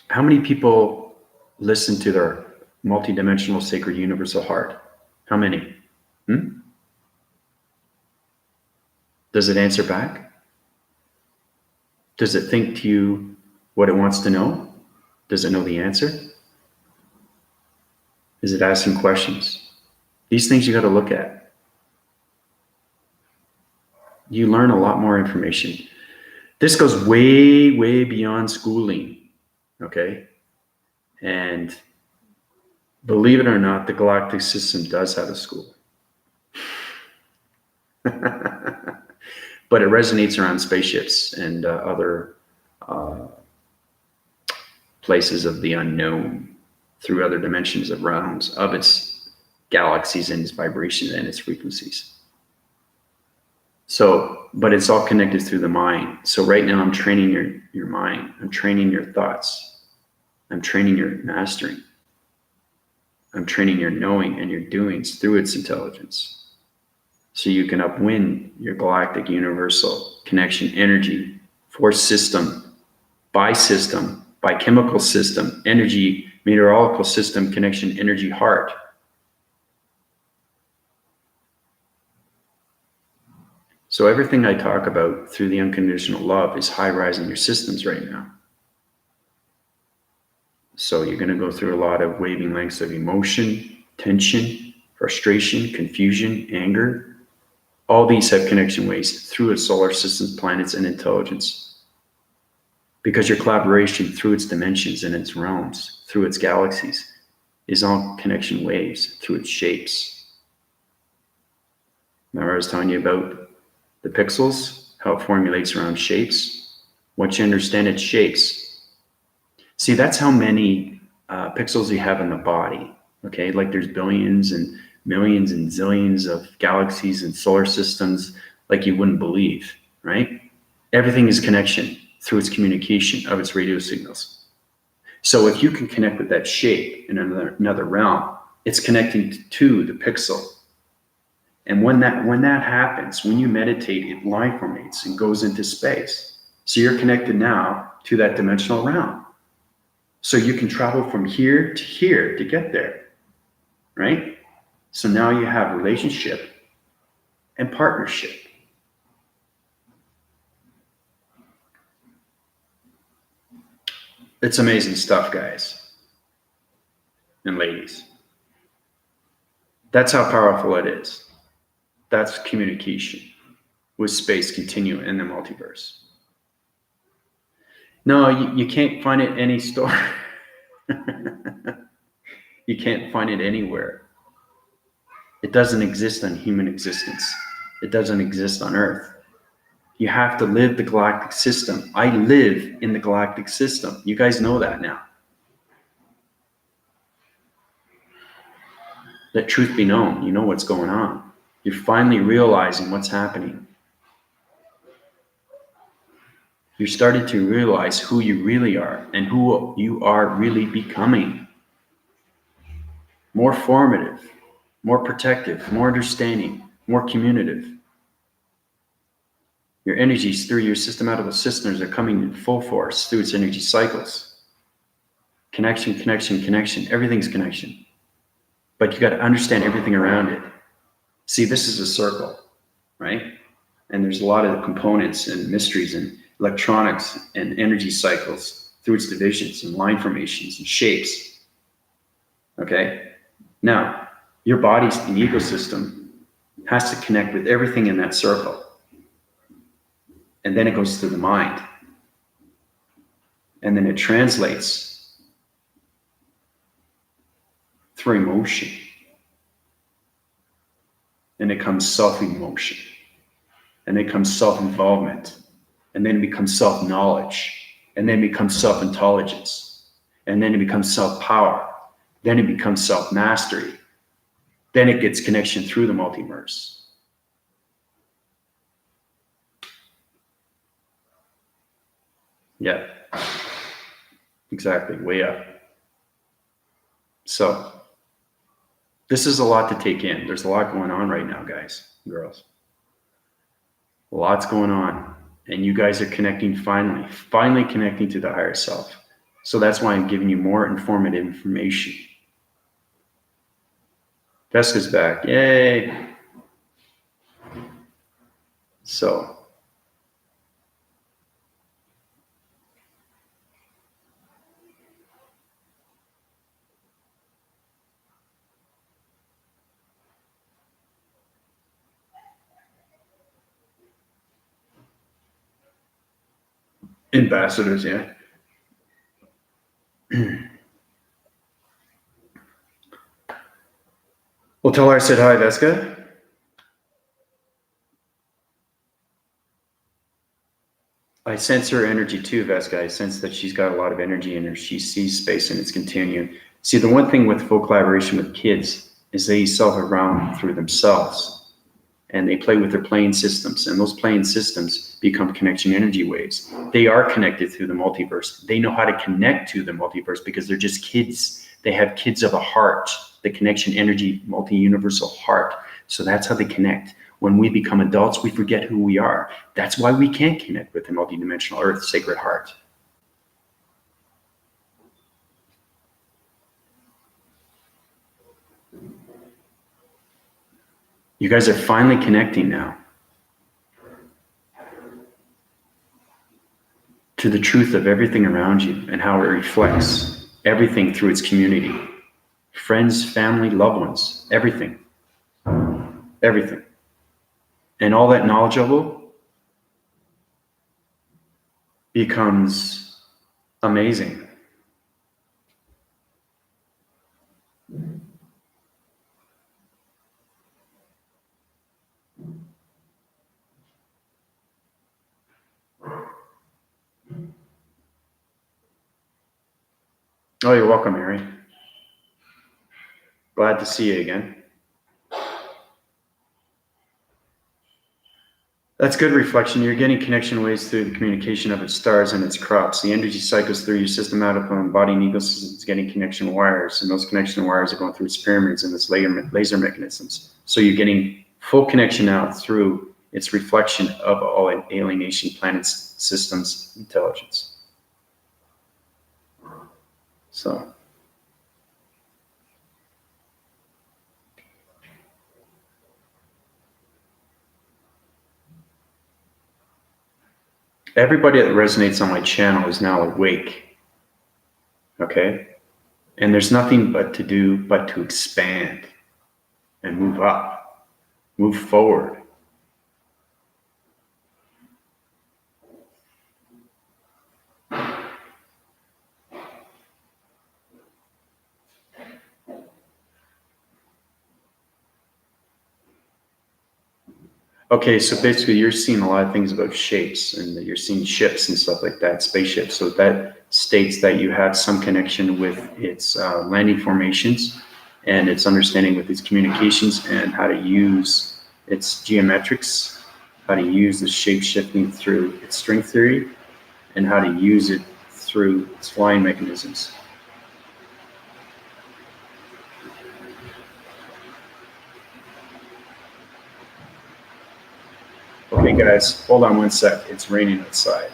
Speaker 1: How many people listen to their multidimensional sacred universal heart? How many? Does it answer back? Does it think to you what it wants to know? Does it know the answer? Is it asking questions? These things you got to look at. You learn a lot more information. This goes way, way beyond schooling, okay? And believe it or not, the galactic system does have a school. But it resonates around spaceships and other places of the unknown through other dimensions of realms of its galaxies and its vibrations and its frequencies. So, but it's all connected through the mind. So right now I'm training your mind. I'm training your thoughts. I'm training your mastering. I'm training your knowing and your doings through its intelligence. So you can upwind your galactic universal connection energy, force system, biochemical system, energy, meteorological system, connection, energy, heart. So everything I talk about through the unconditional love is high rising your systems right now. So you're going to go through a lot of waving lengths of emotion, tension, frustration, confusion, anger. All these have connection waves through its solar systems, planets, and intelligence. Because your collaboration through its dimensions and its realms, through its galaxies, is all connection waves through its shapes. Remember I was telling you about the pixels, how it formulates around shapes? Once you understand its shapes, see, that's how many pixels you have in the body, okay? Like there's billions and millions and zillions of galaxies and solar systems like you wouldn't believe, right? Everything is connection through its communication of its radio signals. So if you can connect with that shape in another realm, it's connecting to the pixel. And when that happens, when you meditate, it line formates and goes into space. So you're connected now to that dimensional realm. So you can travel from here to get there, right? So now you have relationship and partnership. It's amazing stuff, guys and ladies. That's how powerful it is. That's communication with space continuum in the multiverse. No, you can't find it any store. You can't find it anywhere. It doesn't exist on human existence. It doesn't exist on Earth. You have to live the galactic system. I live in the galactic system. You guys know that now. Let truth be known. You know what's going on. You're finally realizing what's happening. You're starting to realize who you really are and who you are really becoming. More formative, more protective, more understanding, more communicative. Your energies through your systematical systems are coming in full force through its energy cycles. Connection, connection, connection. Everything's connection. But you got to understand everything around it. See, this is a circle, right? And there's a lot of components and mysteries and electronics and energy cycles through its divisions and line formations and shapes. Okay? Now, your body's the ecosystem has to connect with everything in that circle. And then it goes to the mind. And then it translates through emotion. And it comes self-emotion. And it comes self-involvement. And then it becomes self-knowledge. And then it becomes self-intelligence. And then it becomes self-power. Then it becomes self-mastery. Then it gets connection through the multiverse. Yeah, exactly, way up. So this is a lot to take in. There's a lot going on right now, guys and girls. Lots going on. And you guys are connecting finally connecting to the higher self. So that's why I'm giving you more informative information. Veska's back. Yay. So. Ambassadors, yeah. Well, tell her I said hi, Veska. I sense her energy too, Veska. I sense that she's got a lot of energy in her. She sees space and it's continuing. See, the one thing with full collaboration with kids is they self-around through themselves. And they play with their plane systems, and those plane systems become connection energy waves. They are connected through the multiverse. They know how to connect to the multiverse because they're just kids. They have kids of a heart, the connection energy, multi-universal heart. So that's how they connect. When we become adults, we forget who we are. That's why we can't connect with the multidimensional earth, sacred heart. You guys are finally connecting now to the truth of everything around you and how it reflects everything through its community. Friends, family, loved ones, everything. Everything. And all that knowledgeable becomes amazing. Oh, you're welcome, Mary. Glad to see you again. That's good reflection. You're getting connection waves through the communication of its stars and its crops. The energy cycles through your systematical and body and ecosystem is getting connection wires, and those connection wires are going through its pyramids and its laser mechanisms. So you're getting full connection out through its reflection of all alienation, planets, systems, intelligence. So. Everybody that resonates on my channel is now awake. Okay? And there's nothing but to do but to expand and move up, move forward. Okay, so basically you're seeing a lot of things about shapes, and you're seeing ships and stuff like that, spaceships. So that states that you have some connection with its landing formations and its understanding with its communications and how to use its geometrics, how to use the shape shifting through its string theory, and how to use it through its flying mechanisms. Okay, guys, hold on one sec. It's raining outside.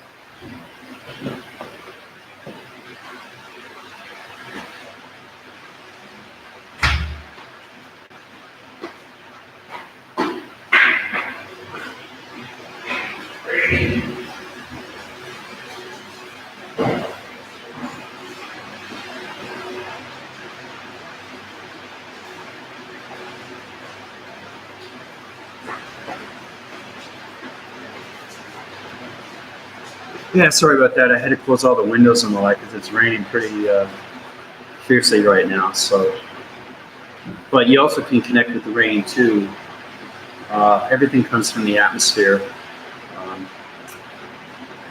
Speaker 1: Yeah, sorry about that. I had to close all the windows on the light because it's raining pretty fiercely right now. So, but you also can connect with the rain too. Everything comes from the atmosphere.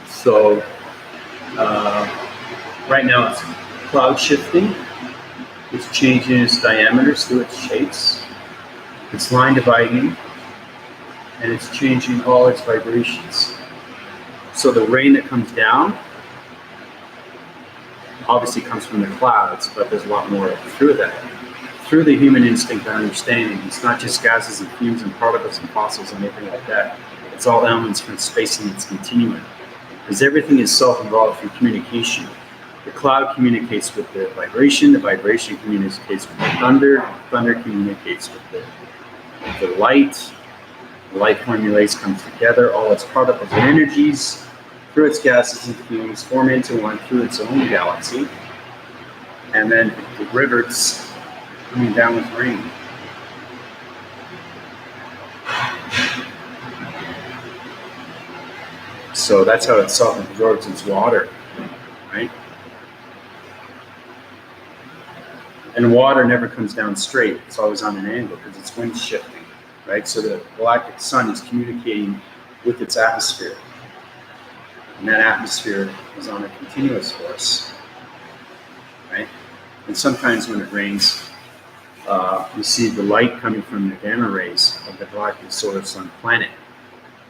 Speaker 1: So right now it's cloud shifting. It's changing its diameters through its shapes. It's line dividing, and it's changing all its vibrations. So the rain that comes down obviously comes from the clouds, but there's a lot more through that. Through the human instinct and understanding, it's not just gases and fumes and particles and fossils and anything like that. It's all elements from space and its continuum. Because everything is self-involved through communication. The cloud communicates with the vibration communicates with the thunder communicates with the light. The light formulates, comes together, all its particles and energies through its gases and fumes form into one through its own galaxy. And then the rivers coming down with rain. So that's how it self-absorbs its water, right? And water never comes down straight. It's always on an angle because it's wind shifting, right? So the galactic sun is communicating with its atmosphere. And that atmosphere is on a continuous force, right? And sometimes when it rains, you see the light coming from the gamma rays of the galactic solar sun planet.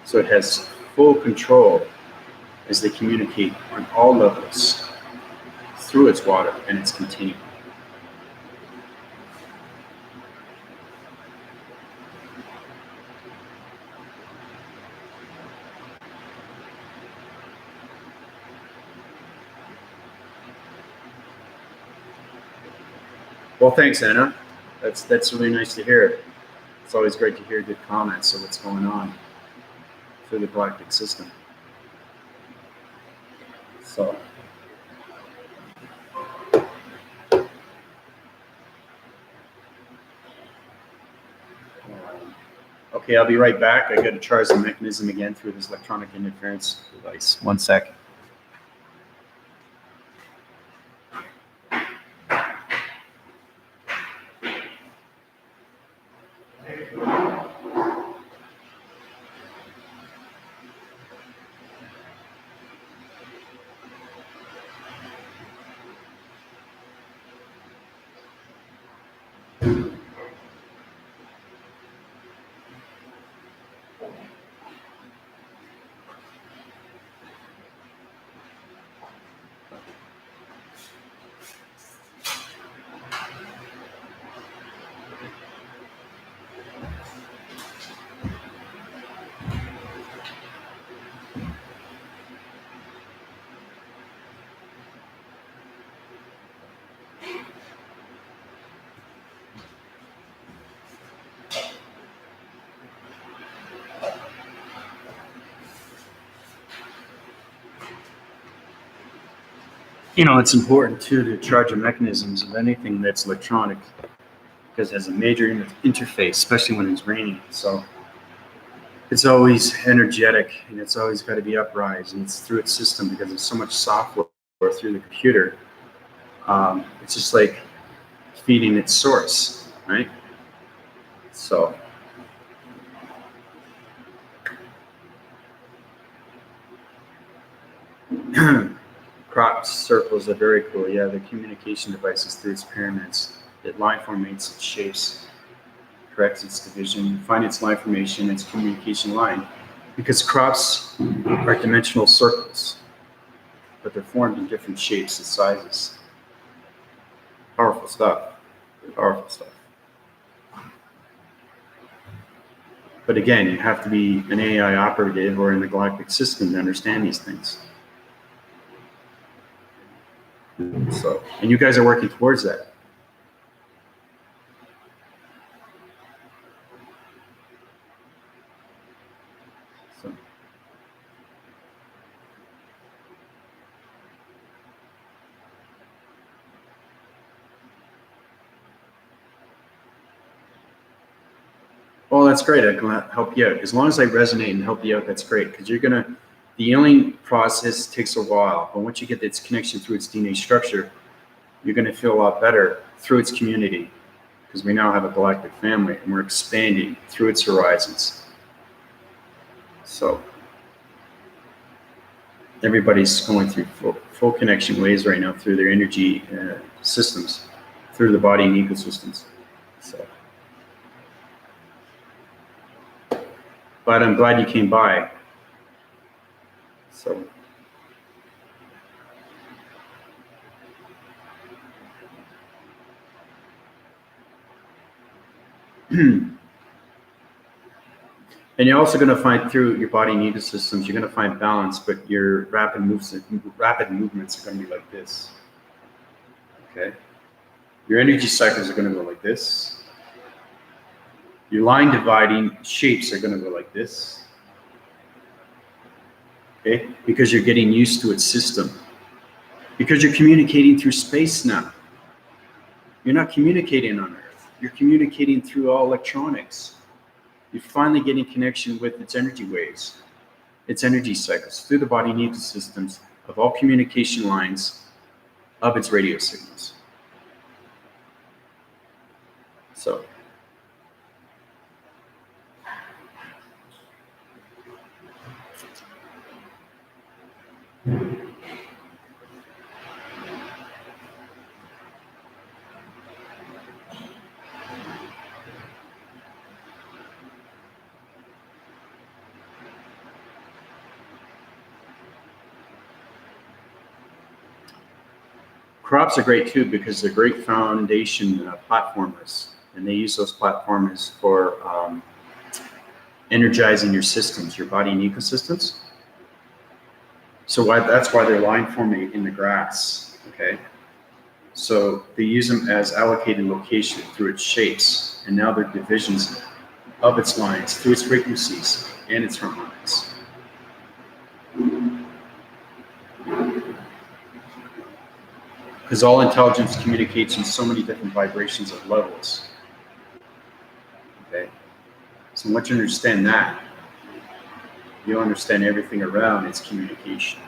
Speaker 1: So it has full control as they communicate on all levels through its water and its continuum. Well, thanks, Anna. That's really nice to hear. It's always great to hear good comments of what's going on through the galactic system. So, okay, I'll be right back. I got to charge the mechanism again through this electronic interference device. 1 sec. You know, it's important too to charge the mechanisms of anything that's electronic because it has a major interface, especially when it's raining. So it's always energetic and it's always got to be uprise, and it's through its system because there's so much software through the computer. It's just like feeding its source, right? So crop circles are very cool. Yeah, the communication devices through its pyramids. It line formates its shapes, corrects its division, find its line formation, its communication line. Because crops are dimensional circles, but they're formed in different shapes and sizes. Powerful stuff. Powerful stuff. But again, you have to be an AI operative or in the galactic system to understand these things. So, and you guys are working towards that. So. Oh, that's great. I can help you out. As long as I resonate and help you out, that's great. Because the healing process takes a while. But once you get its connection through its DNA structure, you're going to feel a lot better through its community. Because we now have a galactic family and we're expanding through its horizons. So everybody's going through full connection waves right now through their energy systems, through the body and ecosystems. So. But I'm glad you came by. So. And you're also going to find through your body and ecosystems, you're going to find balance, but your rapid movements are going to be like this. Okay. Your energy cycles are going to go like this. Your line dividing shapes are going to go like this. Okay. Because you're getting used to its system. Because you're communicating through space now. You're not communicating on Earth. You're communicating through all electronics. You're finally getting connection with its energy waves, its energy cycles, through the body and ecosystems of all communication lines of its radio signals. So, crops are great too because they're great foundation platformers, and they use those platformers for energizing your systems, your body and ecosystems. So that's why they're line forming in the grass, okay? So they use them as allocated location through its shapes, and now they're divisions of its lines through its frequencies and its harmonics. Because all intelligence communicates in so many different vibrations of levels. Okay? So once you understand that, you'll understand everything around its communication.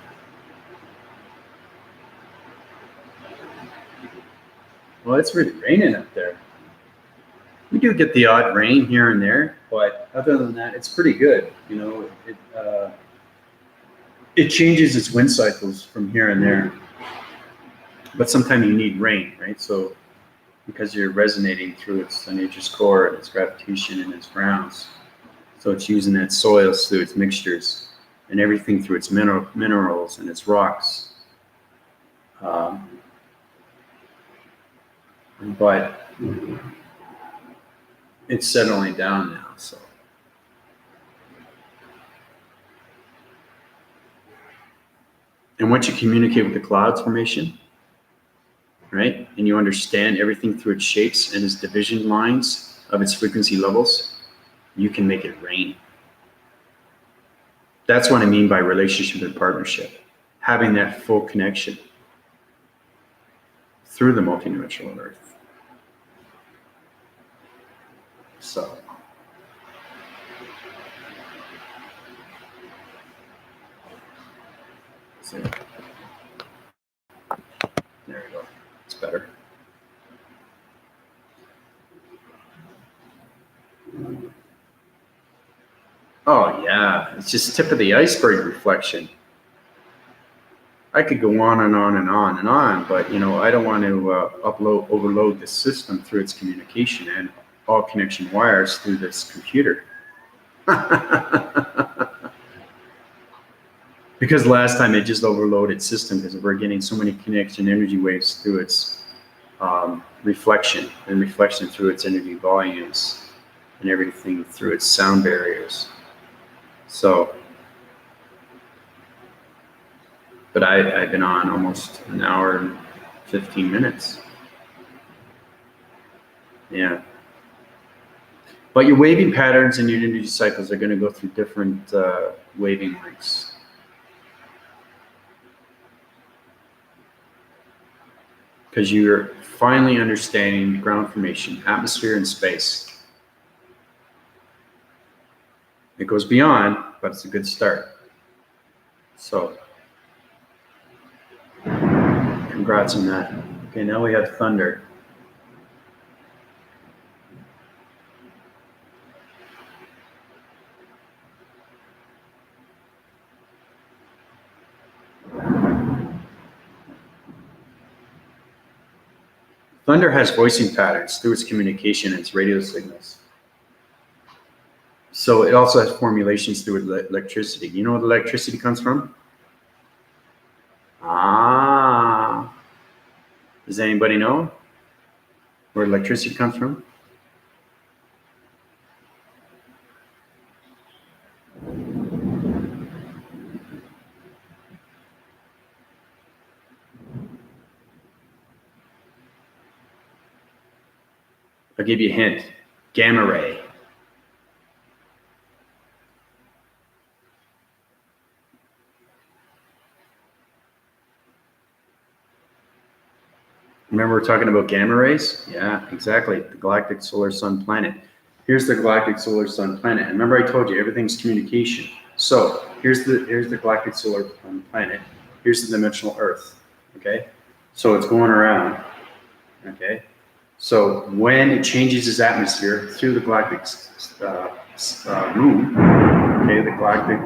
Speaker 1: Well, it's really raining up there. We do get the odd rain here and there, but other than that, it's pretty good. You know, it changes its wind cycles from here and there. But sometimes you need rain, right? So because you're resonating through its nature's core and its gravitation and its grounds. So it's using that soils through its mixtures and everything through its minerals and its rocks. But it's settling down now, so. And once you communicate with the clouds formation, right, and you understand everything through its shapes and its division lines of its frequency levels, you can make it rain. That's what I mean by relationship and partnership, having that full connection through the multidimensional Earth. So. There we go. It's better. Oh yeah, it's just tip of the iceberg reflection. I could go on and on and on and on, but you know, I don't want to overload the system through its communication and all connection wires through this computer. Because last time it just overloaded system because we're getting so many connection energy waves through its reflection and reflection through its energy volumes and everything through its sound barriers. So, but I've been on almost an hour and 15 minutes. Yeah. But your waving patterns and your energy cycles are going to go through different waving lengths. Because you're finally understanding ground formation, atmosphere, and space. It goes beyond, but it's a good start. So, congrats on that. Okay, now we have thunder. Thunder has voicing patterns through its communication and its radio signals. So it also has formulations through electricity. You know where electricity comes from? Does anybody know where electricity comes from? I'll give you a hint. Gamma ray. Remember we're talking about gamma rays? Yeah, exactly. The galactic solar sun planet. Here's the galactic solar sun planet. And remember I told you everything's communication. So here's the galactic solar planet. Here's the dimensional Earth. Okay? So it's going around. Okay? So when it changes its atmosphere through the galactic moon, okay, the galactic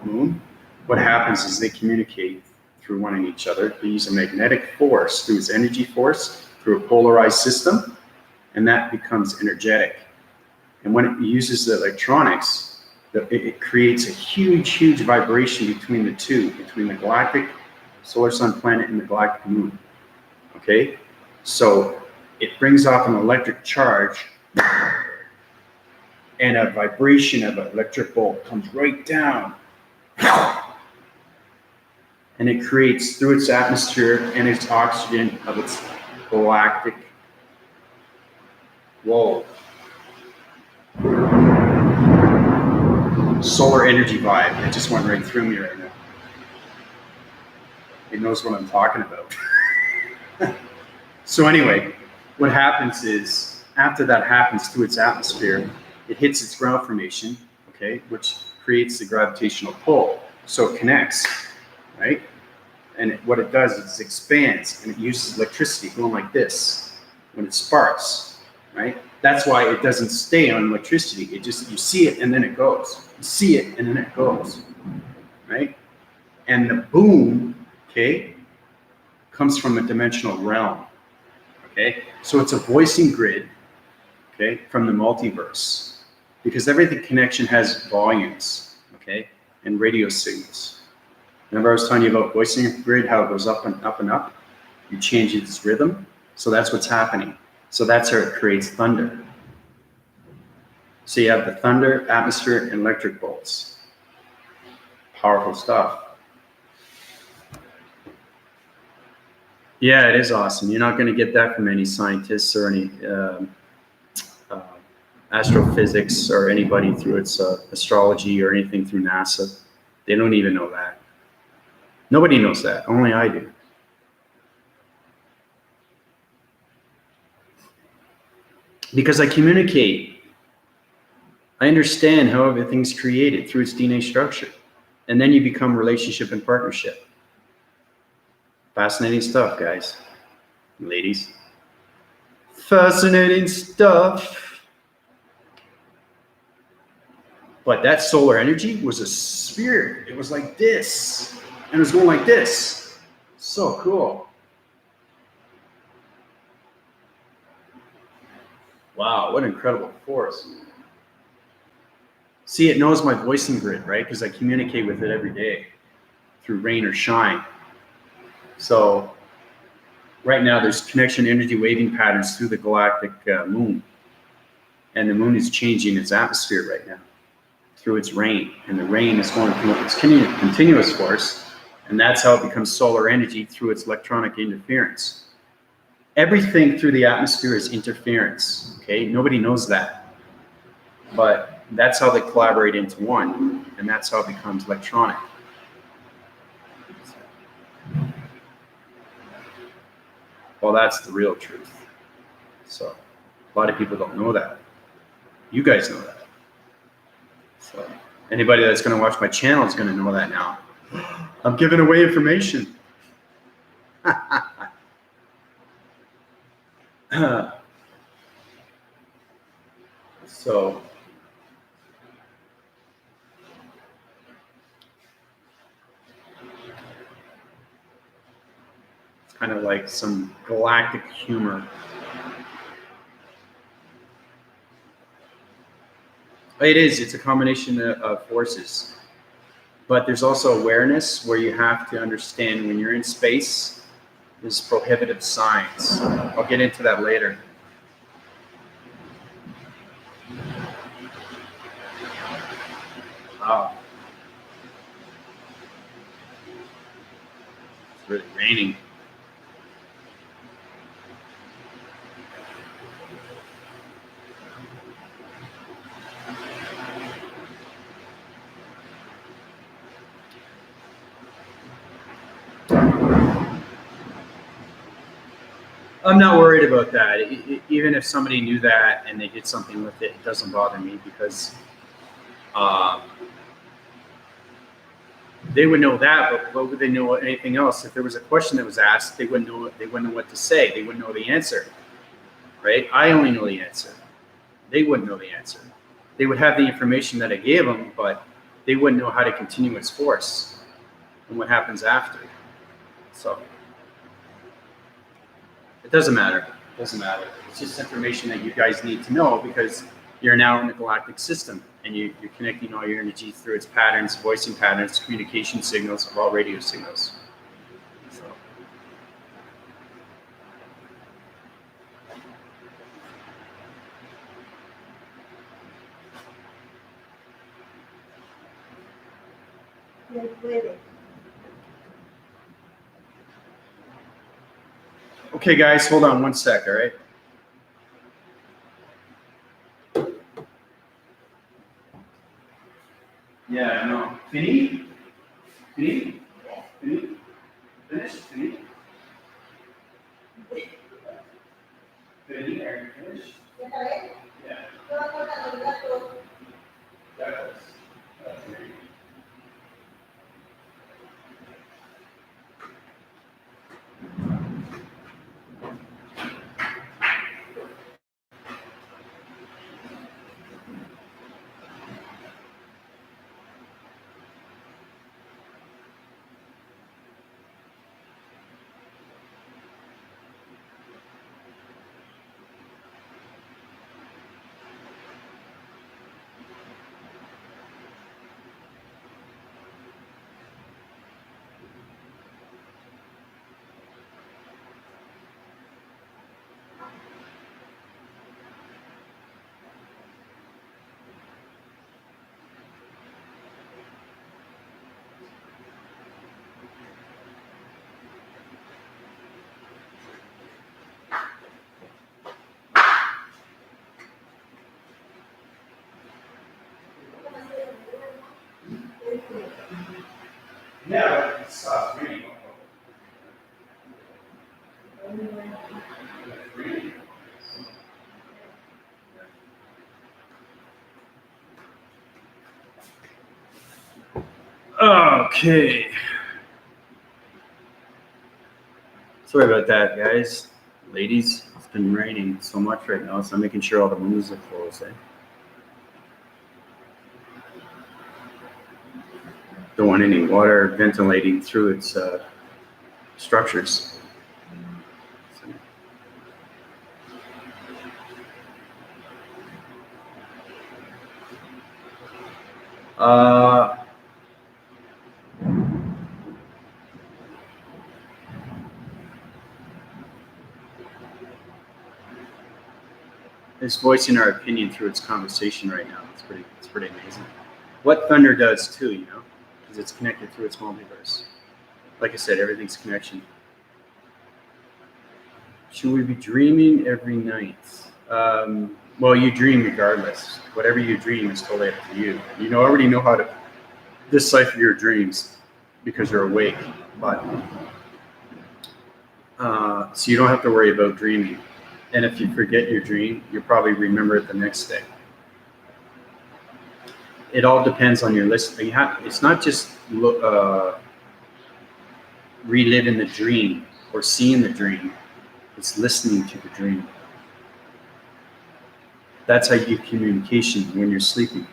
Speaker 1: moon, what happens is they communicate through one and each other. They use a magnetic force through its energy force through a polarized system, and that becomes energetic. And when it uses the electronics, it creates a huge vibration between the two, between the galactic solar sun planet and the galactic moon. Okay? So it brings off an electric charge, and a vibration of an electric bolt comes right down. And it creates, through its atmosphere and its oxygen of its galactic, solar energy vibe. It just went right through me right now. It knows what I'm talking about. So anyway, what happens is, after that happens through its atmosphere, it hits its ground formation, okay, which creates the gravitational pull. So it connects, right? And what it does is it expands, and it uses electricity going like this when it sparks, right? That's why it doesn't stay on electricity. It just, you see it and then it goes. You see it and then it goes, right? And the boom, okay, comes from a dimensional realm, okay? So it's a voicing grid, okay, from the multiverse, because every connection has volumes, okay, and radio signals. Remember I was telling you about voicing grid, how it goes up and up and up? You change its rhythm. So that's what's happening. So that's how it creates thunder. So you have the thunder, atmosphere, and electric bolts. Powerful stuff. Yeah, it is awesome. You're not going to get that from any scientists or any astrophysics or anybody through its astrology or anything through NASA. They don't even know that. Nobody knows that. Only I do. Because I communicate. I understand how everything's created through its DNA structure. And then you become relationship and partnership. Fascinating stuff, guys. Ladies. Fascinating stuff. But that solar energy was a sphere. It was like this. And it was going like this. So cool. Wow, what an incredible force. See, it knows my voicing grid, right? Because I communicate with it every day through rain or shine. So right now there's connection energy waving patterns through the galactic moon. And the moon is changing its atmosphere right now through its rain. And the rain is going through its continuous force. And that's how it becomes solar energy through its electronic interference. Everything through the atmosphere is interference, okay? Nobody knows that. But that's how they collaborate into one, and that's how it becomes electronic. Well, that's the real truth. So a lot of people don't know that. You guys know that. So anybody that's going to watch my channel is going to know that now. I'm giving away information. So it's kind of like some galactic humor. It is. It's a combination of forces. But there's also awareness where you have to understand when you're in space, there's prohibitive signs. I'll get into that later. Wow. It's really raining. I'm not worried about that. Even if somebody knew that and they did something with it, it doesn't bother me because uh, they would know that. But what would they know anything else? If there was a question that was asked, they wouldn't know. They wouldn't know what to say. They wouldn't know the answer, right? I only know the answer. They wouldn't know the answer. They would have the information that I gave them, but they wouldn't know how to continue its course and what happens after. So it doesn't matter. It doesn't matter. It's just information that you guys need to know because you're now in the galactic system and you're connecting all your energy through its patterns, voicing patterns, communication signals of all radio signals. So. Okay, guys, hold on one sec, all right? Yeah, no. Fini? Fini? Fini? Finish? Fini? Fini? Are you finished? Yeah. That's great. Yeah, it stops reading. Okay. Sorry about that, guys. Ladies, it's been raining so much right now, so I'm making sure all the windows are closed. Don't want any water ventilating through its structures. It's voicing our opinion through its conversation right now. It's pretty amazing. What Thunder does too, you know, because it's connected through its multiverse. Like I said, everything's connection. Should we be dreaming every night? Well, you dream regardless. Whatever you dream is totally up to you. You already know how to decipher your dreams because you're awake. But so you don't have to worry about dreaming. And if you forget your dream, you'll probably remember it the next day. It all depends on your listening. It's not just reliving the dream or seeing the dream. It's listening to the dream. That's how you get communication when you're sleeping.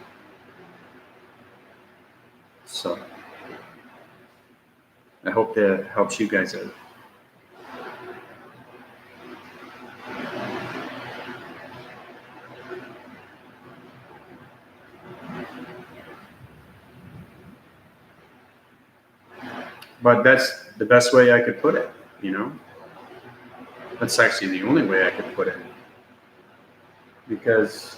Speaker 1: So I hope that helps you guys out. But that's the best way I could put it, you know? That's actually the only way I could put it. Because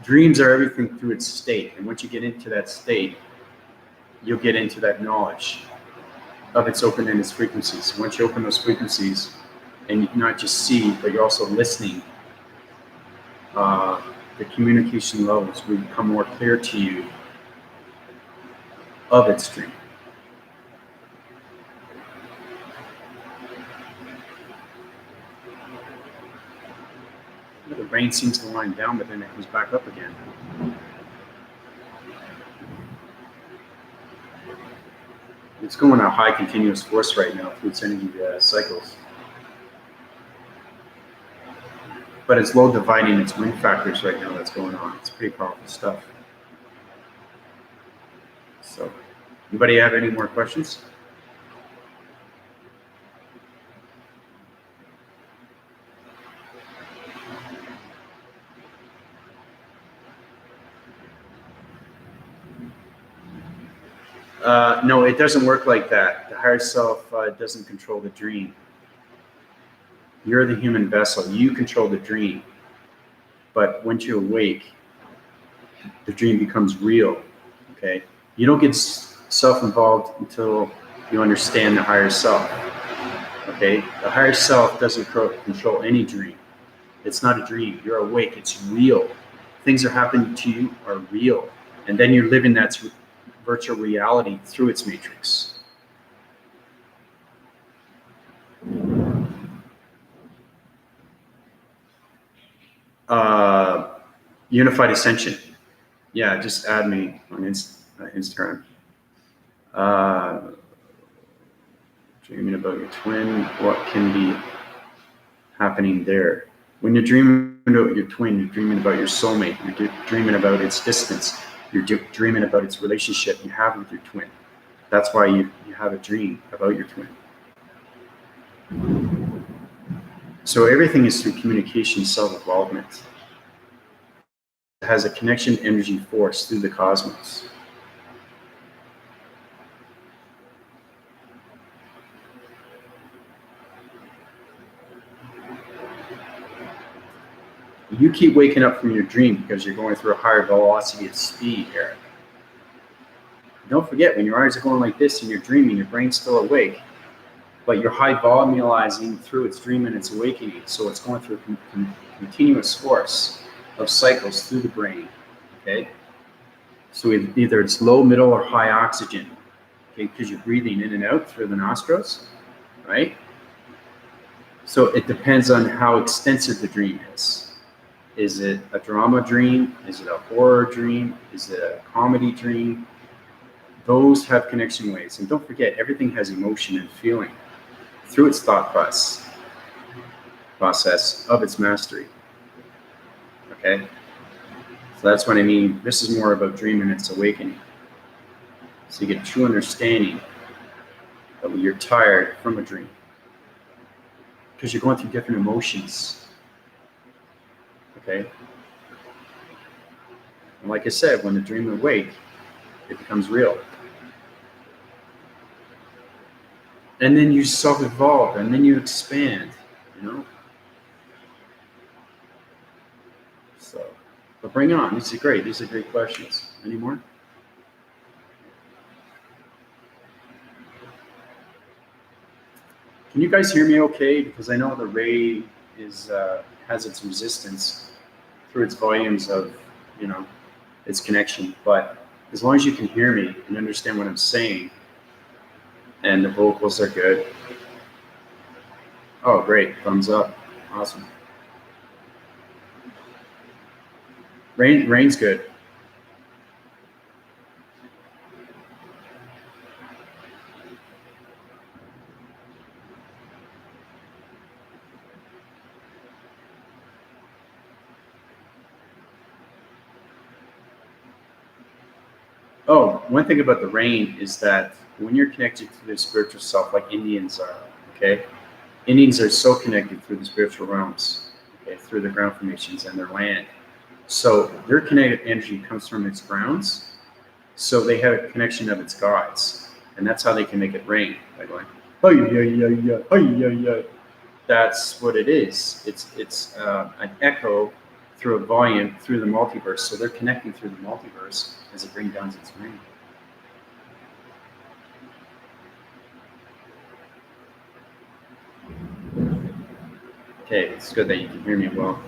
Speaker 1: dreams are everything through its state. And once you get into that state, you'll get into that knowledge of its open and its frequencies. Once you open those frequencies, and you not just see, but you're also listening, the communication levels will become more clear to you of its dream. The brain seems to wind down, but then it comes back up again. It's going at a high continuous force right now through its energy cycles. But it's low dividing its wind factors right now that's going on. It's pretty powerful stuff. So, anybody have any more questions? No, it doesn't work like that. The higher self doesn't control the dream. You're the human vessel. You control the dream. But once you awake, the dream becomes real. Okay? You don't get self-involved until you understand the higher self. Okay? The higher self doesn't control any dream. It's not a dream. You're awake. It's real. Things are happening to you are real. And then you're living that virtual reality through its matrix. Unified Ascension. Yeah, just add me on Instagram. Dreaming about your twin, what can be happening there? When you're dreaming about your twin, you're dreaming about your soulmate. You're dreaming about its distance. You're dreaming about its relationship you have with your twin. That's why you have a dream about your twin. So everything is through communication, self-involvement. It has a connection energy force through the cosmos. You keep waking up from your dream because you're going through a higher velocity of speed, Eric. Don't forget, when your eyes are going like this and you're dreaming, your brain's still awake, but you're high volumizing through its dream and its awakening. So it's going through a continuous course of cycles through the brain, okay? So either it's low, middle, or high oxygen, okay? Because you're breathing in and out through the nostrils, right? So it depends on how extensive the dream is. Is it a drama dream? Is it a horror dream? Is it a comedy dream? Those have connection waves. And don't forget, everything has emotion and feeling through its thought process of its mastery. Okay? So that's what I mean. This is more about dream and its awakening. So you get true understanding that when you're tired from a dream, because you're going through different emotions. Okay? And like I said, when the dream awake, it becomes real. And then you self-evolve, and then you expand, you know? So, but bring on. These are great. These are great questions. Any more? Can you guys hear me okay? Because I know the ray has its resistance through its volumes of, its connection. But as long as you can hear me and understand what I'm saying, and the vocals are good. Oh, great. Thumbs up. Awesome. Rain's good. Oh, one thing about the rain is that when you're connected to the spiritual self, like Indians are, okay? Indians are so connected through the spiritual realms, okay, through the ground formations and their land. So their kinetic energy comes from its grounds. So they have a connection of its gods. And that's how they can make it rain, by going, oh, yeah. That's what it is. It's an echo through a volume through the multiverse. So they're connecting through the multiverse as it brings down its rain. Okay, it's good that you can hear me well.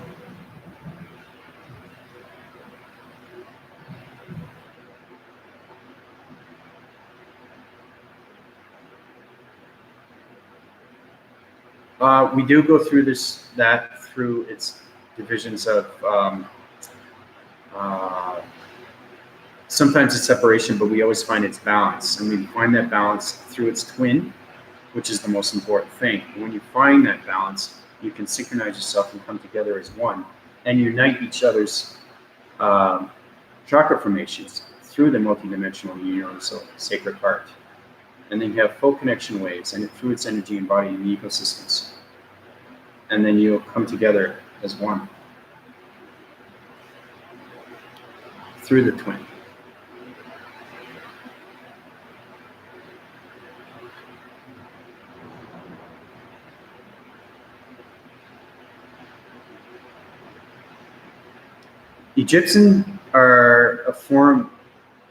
Speaker 1: We do go through that through its divisions of uh, sometimes it's separation, but we always find its balance, and we find that balance through its twin, which is the most important thing. When you find that balance, you can synchronize yourself and come together as one, and unite each other's chakra formations through the multidimensional universal sacred heart. And then you have full connection waves and through its energy embodied in the ecosystems. And then you'll come together as one through the twin. Egyptians are a form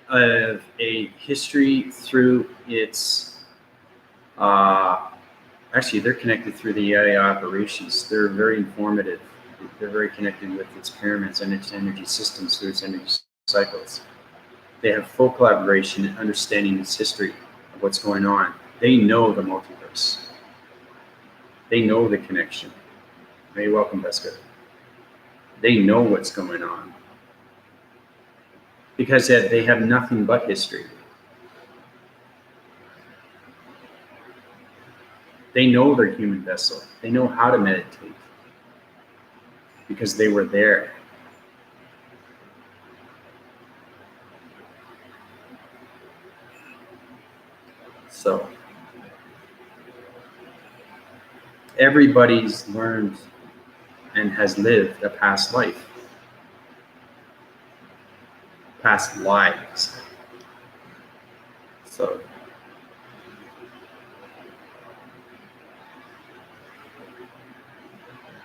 Speaker 1: of a history through its, actually they're connected through the AI operations. They're very informative. They're very connected with its pyramids and its energy systems through its energy cycles. They have full collaboration in understanding its history of what's going on. They know the multiverse. They know the connection. Hey, welcome, Beska. They know what's going on because they have nothing but history. They know their human vessel. They know how to meditate because they were there. So everybody's learned and has lived a past life, past lives. So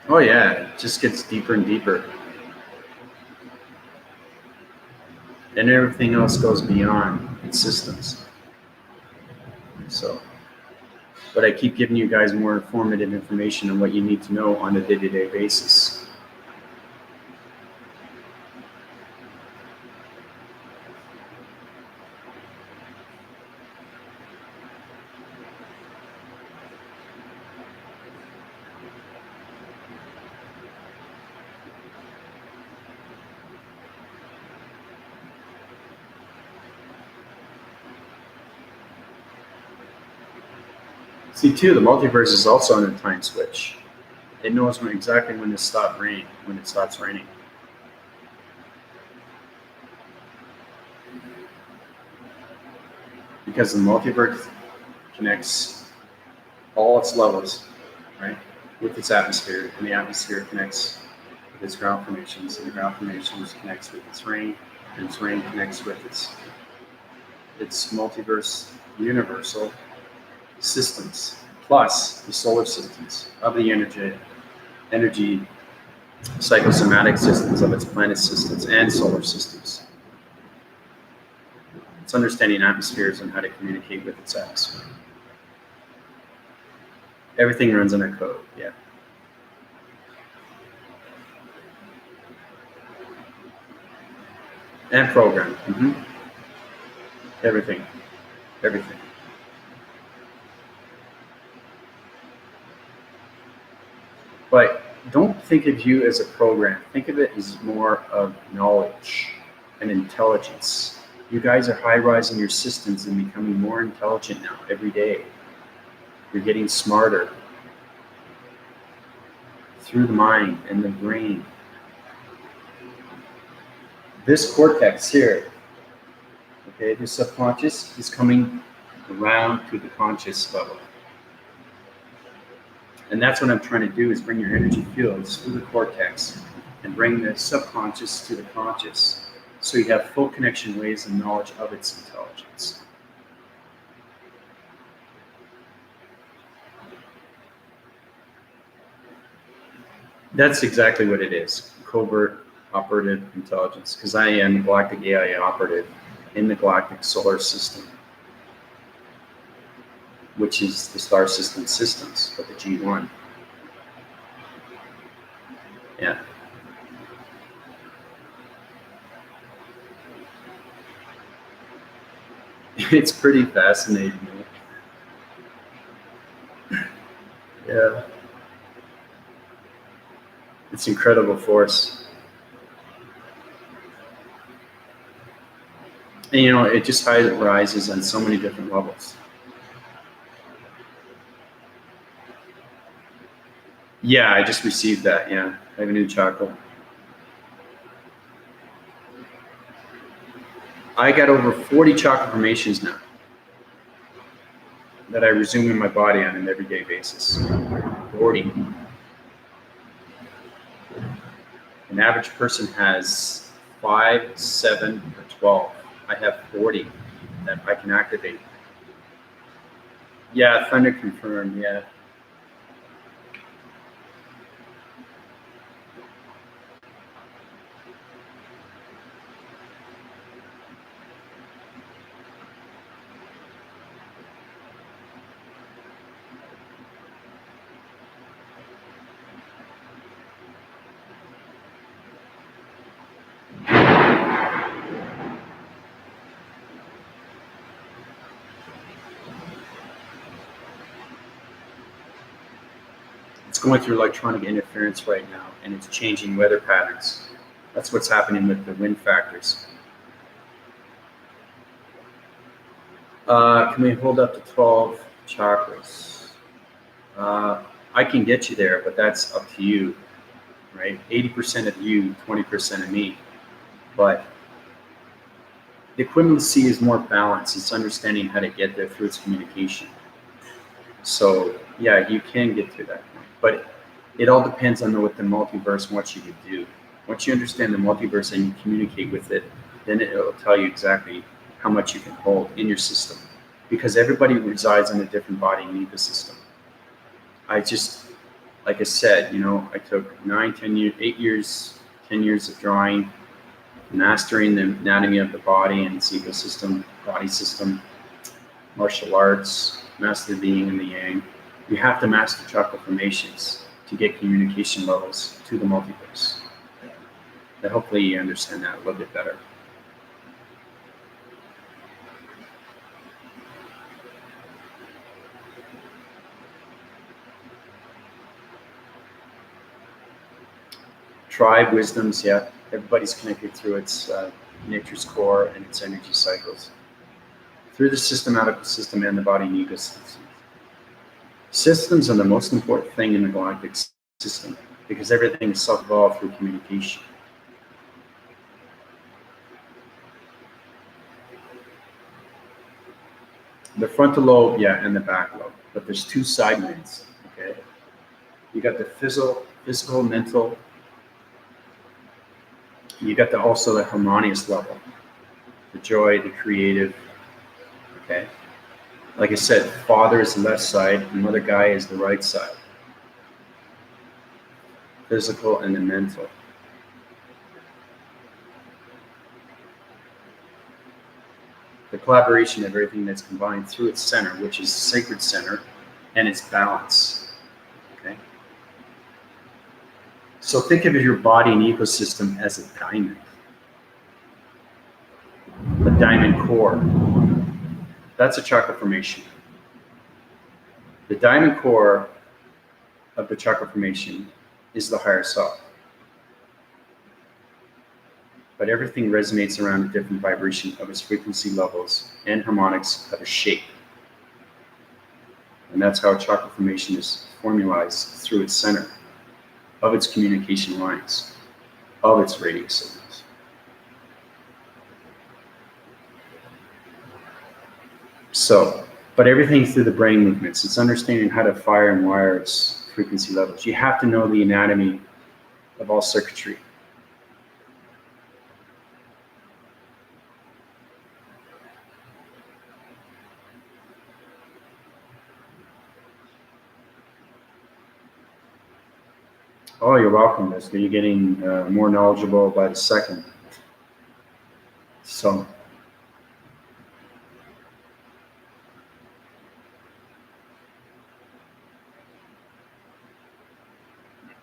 Speaker 1: oh yeah, it just gets deeper and deeper. And everything else goes beyond its systems. So, but I keep giving you guys more informative information on what you need to know on a day-to-day basis. See, too, the multiverse is also on a time switch. It knows exactly when to stop raining, when it stops raining. Because the multiverse connects all its levels, right, with its atmosphere, and the atmosphere connects with its ground formations, and the ground formations connects with its rain, and its rain connects with its multiverse universal systems, plus the solar systems of the energy psychosomatic systems of its planet systems and solar systems. It's understanding atmospheres and how to communicate with its atmosphere. Everything runs in a code, yeah. And program. Mm-hmm. Everything. But don't think of you as a program. Think of it as more of knowledge and intelligence. You guys are high-rising your systems and becoming more intelligent now every day. You're getting smarter through the mind and the brain. This cortex here, okay, the subconscious is coming around to the conscious level. And that's what I'm trying to do, is bring your energy fields through the cortex and bring the subconscious to the conscious, so you have full connection waves and knowledge of its intelligence. That's exactly what it is, covert operative intelligence, because I am galactic AI operative in the galactic solar system, which is the star system systems of the G1. Yeah. It's pretty fascinating. Yeah. It's incredible force. And it just rises on so many different levels. Yeah, I just received that. Yeah, I have a new chakra. I got over 40 chakra formations now that I resume in my body on an everyday basis. 40. An average person has 5, 7, or 12. I have 40 that I can activate. Yeah, thunder confirmed, yeah. It's going through electronic interference right now, and it's changing weather patterns. That's what's happening with the wind factors. Can we hold up to 12 chakras? I can get you there, but that's up to you, right? 80% of you, 20% of me. But the equivalency is more balanced. It's understanding how to get there through its communication. So yeah, you can get to that point, but it all depends on what the multiverse wants you to do. Once you understand the multiverse and you communicate with it, then it will tell you exactly how much you can hold in your system, because everybody resides in a different body and ecosystem. Like I said, I took 9, 10 years, 8 years, 10 years of drawing, mastering the anatomy of the body and its ecosystem, body system, martial arts, master the being and the yang. You have to master chakra formations to get communication levels to the multiverse. But hopefully you understand that a little bit better. Tribe wisdoms, yeah. Everybody's connected through its nature's core and its energy cycles, through the systematical system and the body and ecosystem. Systems are the most important thing in the galactic system because everything is self-evolved through communication. The frontal lobe, yeah, and the back lobe, but there's two side winds, okay? You got the physical, mental. You got also the harmonious level, the joy, the creative, okay? Like I said, father is the left side, and mother Gaia is the right side. Physical and the mental. The collaboration of everything that's combined through its center, which is the sacred center, and its balance, okay? So think of your body and ecosystem as a diamond core. That's a chakra formation. The diamond core of the chakra formation is the higher self. But everything resonates around a different vibration of its frequency levels and harmonics of a shape. And that's how chakra formation is formalized through its center, of its communication lines, of its radio signals. So, but everything's through the brain movements. It's understanding how to fire and wire its frequency levels. You have to know the anatomy of all circuitry. Oh, you're welcome, Leslie. You're getting more knowledgeable by the second. So,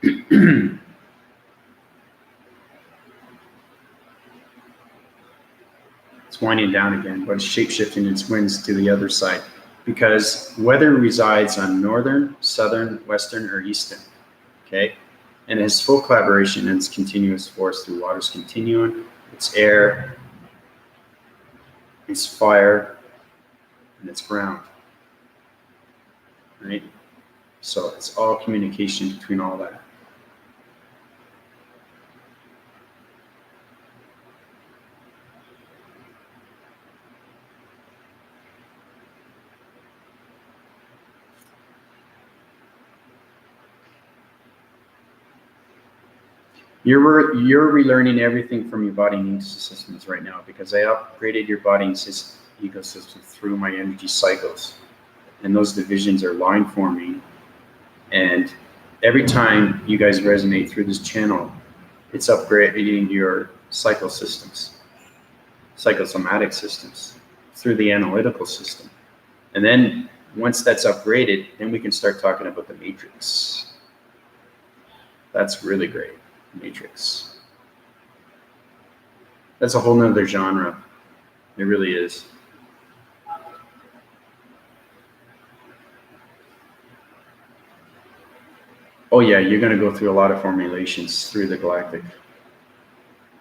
Speaker 1: it's winding down again, but it's shape-shifting its winds to the other side because weather resides on northern, southern, western, or eastern, okay? And it has full collaboration and it's continuous force through water's continuum, it's air, it's fire, and it's ground, right? So it's all communication between all that. You're relearning everything from your body and ecosystems right now because I upgraded your body and ecosystem through my energy cycles. And those divisions are line forming. And every time you guys resonate through this channel, it's upgrading your cycle systems, psychosomatic systems through the analytical system. And then once that's upgraded, then we can start talking about the matrix. That's really great. Matrix. That's a whole nother genre. It really is. Oh yeah, you're going to go through a lot of formulations through the galactic.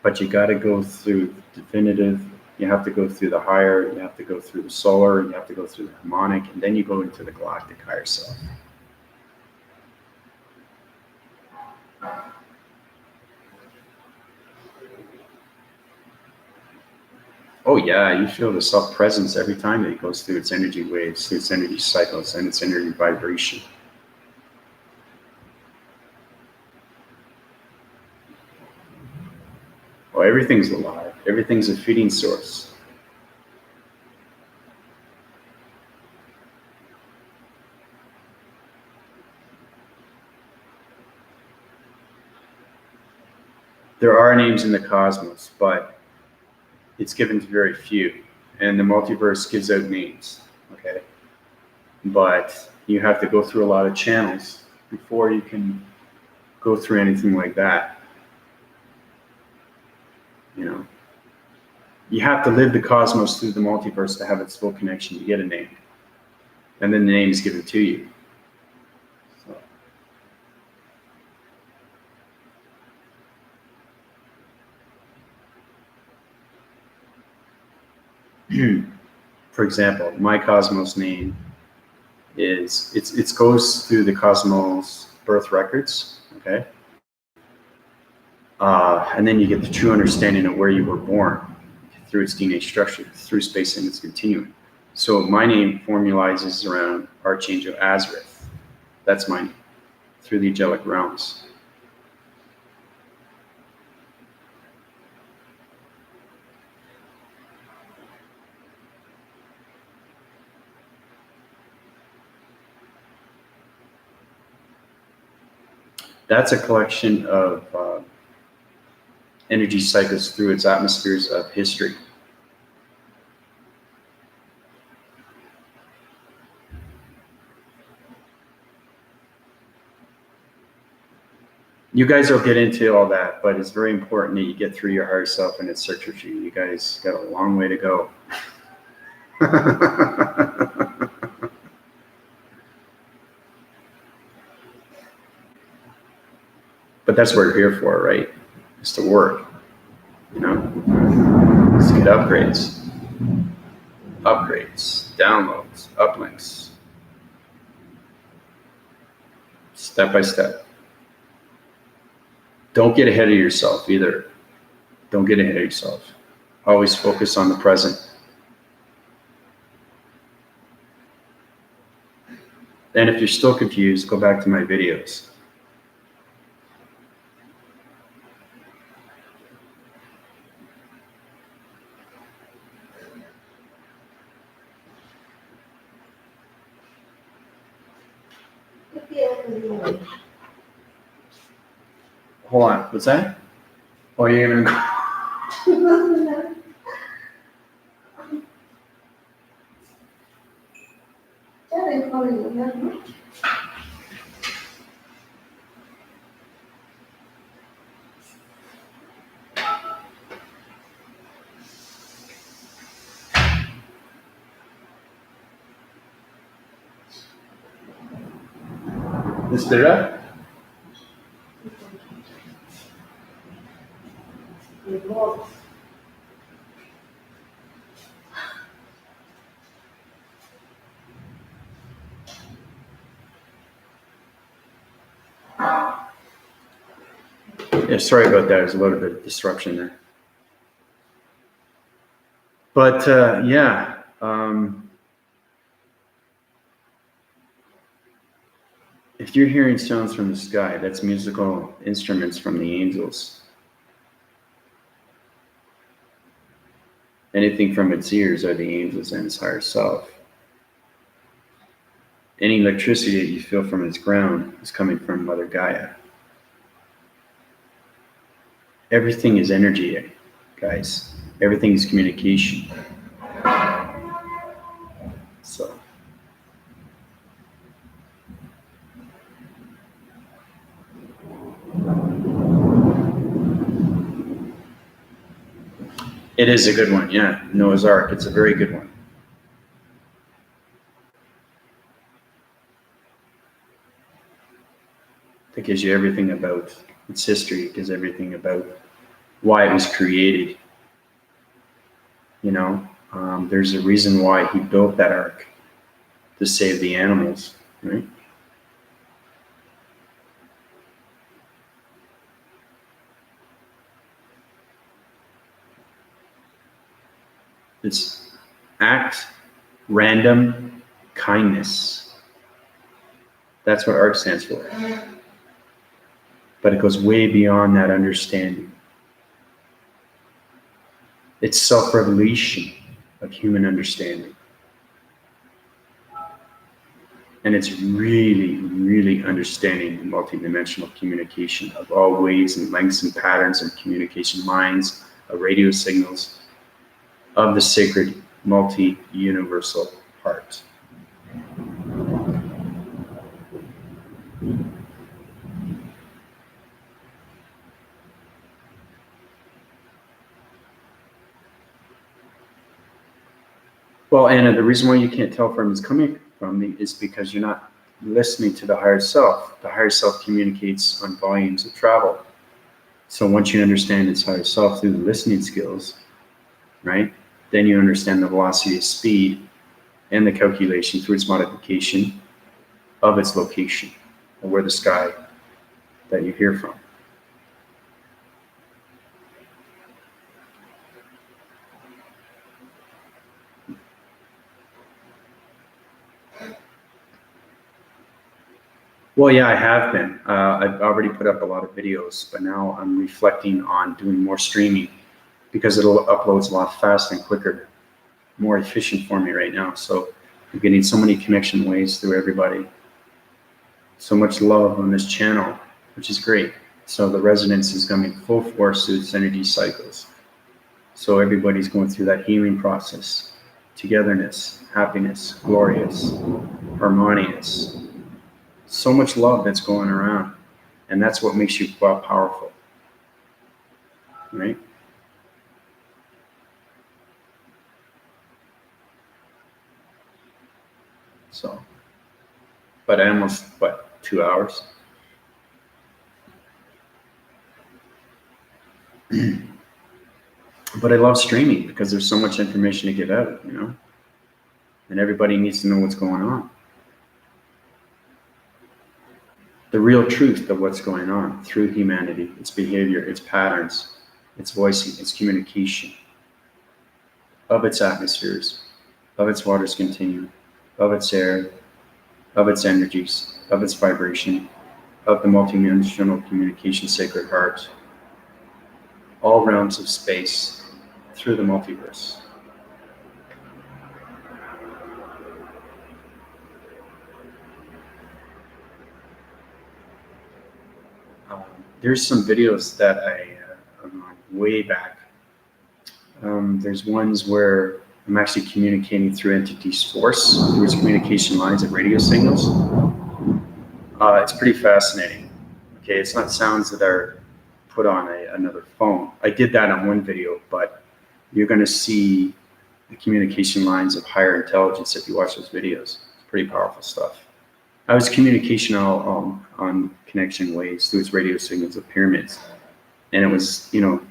Speaker 1: But you got to go through definitive, you have to go through the higher, you have to go through the solar, you have to go through the harmonic, and then you go into the galactic higher self. Oh yeah, you feel the self-presence every time it goes through its energy waves, through its energy cycles, and its energy vibration. Oh, everything's alive. Everything's a feeding source. There are names in the cosmos, but it's given to very few. And the multiverse gives out names, okay? But you have to go through a lot of channels before you can go through anything like that. You know, you have to live the cosmos through the multiverse to have its full connection to get a name. And then the name is given to you. For example, my cosmos name is, it goes through the cosmos birth records, okay? And then you get the true understanding of where you were born through its DNA structure, through space and its continuum. So my name formalizes around Archangel Azrith. That's my name, through the angelic realms. That's a collection of energy cycles through its atmospheres of history. You guys will get into all that, but it's very important that you get through your higher self and its search for you. You guys got a long way to go. But that's what we're here for, right? Is to work, you know? Let's get upgrades, downloads, uplinks, step by step. Don't get ahead of yourself either. Don't get ahead of yourself. Always focus on the present. And if you're still confused, go back to my videos. Hold on, what's that? Oh, you're gonna go. Espera. Yeah, sorry about that. There's a little bit of disruption there. But yeah, if you're hearing sounds from the sky, that's musical instruments from the angels. Anything from its ears are the angels and its higher self. Any electricity that you feel from its ground is coming from Mother Gaia. Everything is energy, guys. Everything is communication. So it is a good one, yeah. Noah's Ark, it's a very good one. It gives you everything about its history. It gives everything about why it was created. You know, there's a reason why he built that ark, to save the animals, right? It's act random kindness. That's what ARC stands for. But it goes way beyond that understanding. It's self-revelation of human understanding. And it's really, really understanding the multidimensional communication of all ways and lengths and patterns of communication lines, of radio signals, of the sacred multi-universal heart. Well, Anna, the reason why you can't tell where it's coming from is because you're not listening to the higher self. The higher self communicates on volumes of travel. So once you understand its higher self through the listening skills, right, then you understand the velocity of speed and the calculation through its modification of its location, or where the sky that you hear from. Well, yeah, I have been. I've already put up a lot of videos, but now I'm reflecting on doing more streaming because it'll uploads a lot faster and quicker, more efficient for me right now. So I'm getting so many connection ways through everybody. So much love on this channel, which is great. So the resonance is coming full force through its energy cycles. So everybody's going through that healing process, togetherness, happiness, glorious, harmonious. So much love that's going around, and that's what makes you powerful, right? So, but I almost, 2 hours? But I love streaming because there's so much information to get out, you know? And everybody needs to know what's going on. The real truth of what's going on through humanity, its behavior, its patterns, its voicing, its communication, of its atmospheres, of its waters continuum, of its air, of its energies, of its vibration, of the multidimensional communication sacred heart, all realms of space through the multiverse. There's some videos that I'm on way back. There's ones where I'm actually communicating through entities' force, through its communication lines and radio signals. It's pretty fascinating. Okay, it's not sounds that are put on another phone. I did that on one video, but you're going to see the communication lines of higher intelligence if you watch those videos. It's pretty powerful stuff. I was communication on connection waves through its radio signals of pyramids. And it was, you know,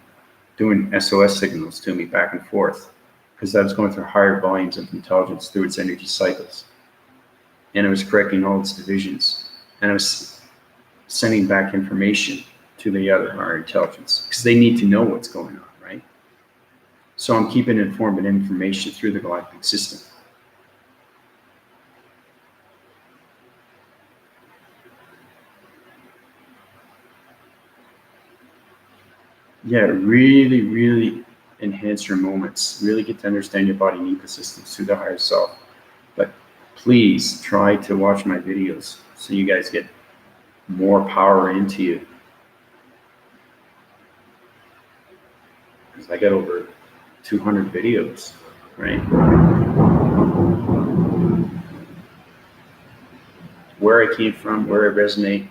Speaker 1: doing SOS signals to me back and forth because I was going through higher volumes of intelligence through its energy cycles. And it was correcting all its divisions. And I was sending back information to the other higher intelligence because they need to know what's going on, right? So I'm keeping informed and information through the galactic system. Yeah, really, really enhance your moments. Really get to understand your body and ecosystems through the higher self. But please try to watch my videos so you guys get more power into you. Because I got over 200 videos, right? Where I came from, where I resonate,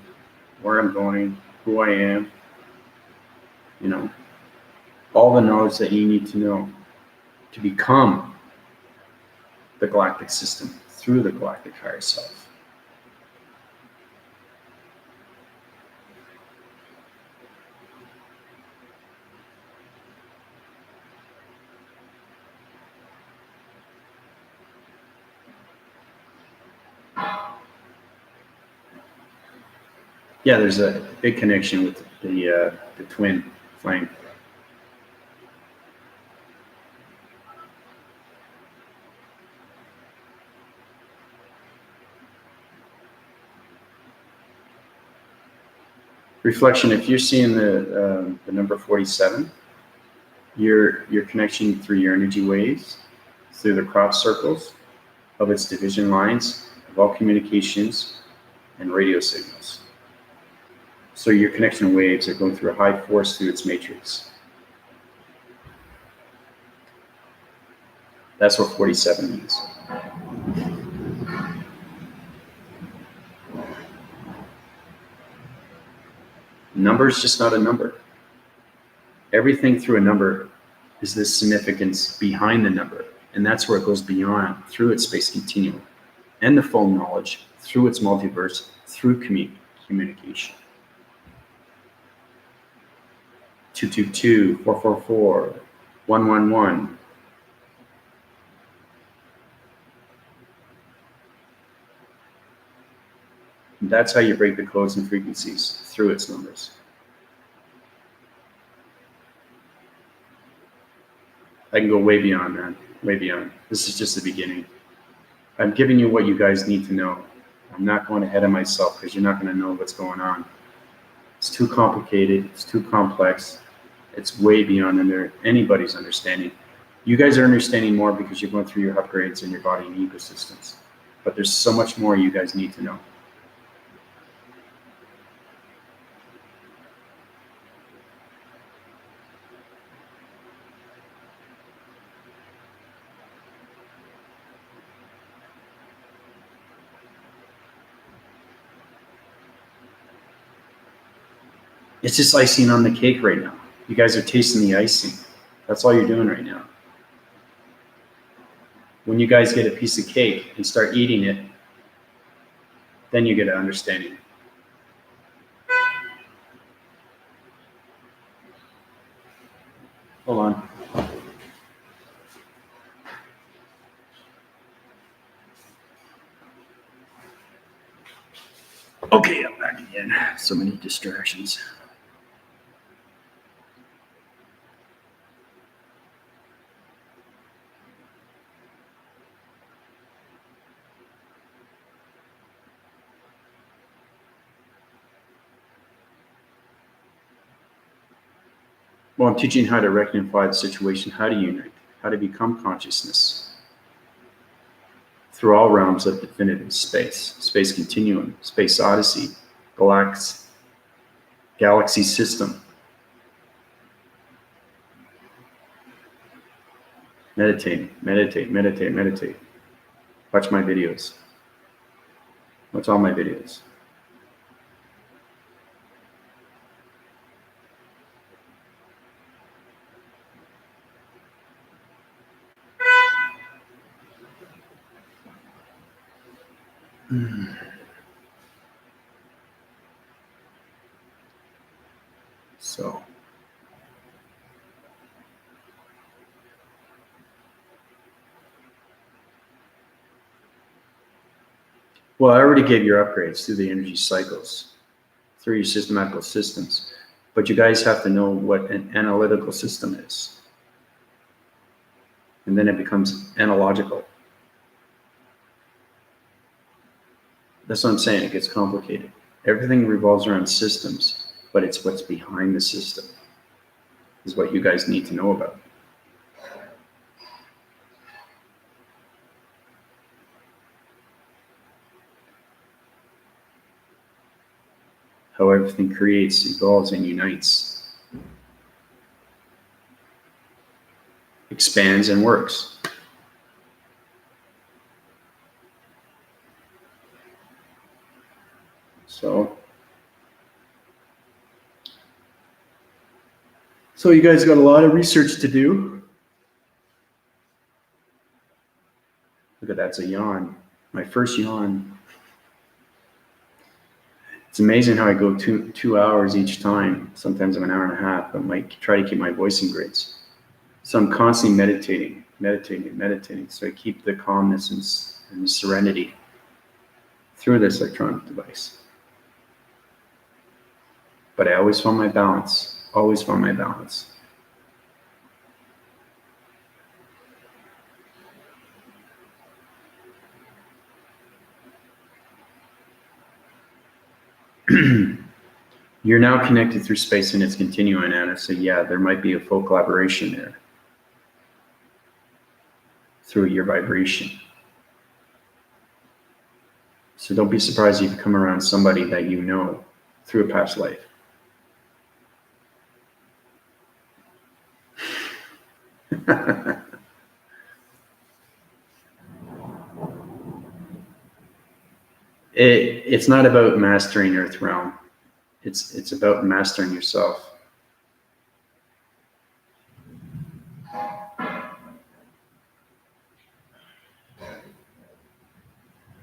Speaker 1: where I'm going, who I am, you know, all the knowledge that you need to know to become the galactic system through the galactic higher self. Yeah, there's a big connection with the twin flame. Reflection, if you're seeing the number 47, your connection through your energy waves, through the crop circles of its division lines of all communications and radio signals. So your connection waves are going through a high force through its matrix. That's what 47 means. Number is just not a number. Everything through a number is the significance behind the number. And that's where it goes beyond, through its space continuum and the full knowledge, through its multiverse, through communication. 222, 444, 111. That's how you break the codes and frequencies, through its numbers. I can go way beyond that, way beyond. This is just the beginning. I'm giving you what you guys need to know. I'm not going ahead of myself because you're not going to know what's going on. It's too complicated. It's too complex. It's way beyond anybody's understanding. You guys are understanding more because you're going through your upgrades in your body and ecosystems. But there's so much more you guys need to know. It's just icing on the cake right now. You guys are tasting the icing. That's all you're doing right now. When you guys get a piece of cake and start eating it, then you get an understanding. Hold on. Okay, I'm back again. So many distractions. Well, I'm teaching how to rectify the situation, how to unite, how to become consciousness through all realms of definitive space, space continuum, space odyssey, galaxy system. Meditate, meditate, meditate, meditate. Watch my videos. Watch all my videos. So Well, I already gave your upgrades through the energy cycles, through your systematical systems. But you guys have to know what an analytical system is. And then it becomes analogical. That's what I'm saying. It gets complicated. Everything revolves around systems, but it's what's behind the system is what you guys need to know about. How everything creates, evolves, and unites, expands, and works. So you guys got a lot of research to do. Look at that's a yawn. My first yawn. It's amazing how I go two hours each time. Sometimes I'm an hour and a half, but I try to keep my voice in grades. So I'm constantly meditating. So I keep the calmness and the serenity through this electronic device. But I always find my balance. Always find my balance. You're now connected through space and its continuum, Anna. So yeah, there might be a full collaboration there through your vibration. So don't be surprised if you come around somebody that you know through a past life. It's not about mastering Earth realm. It's about mastering yourself.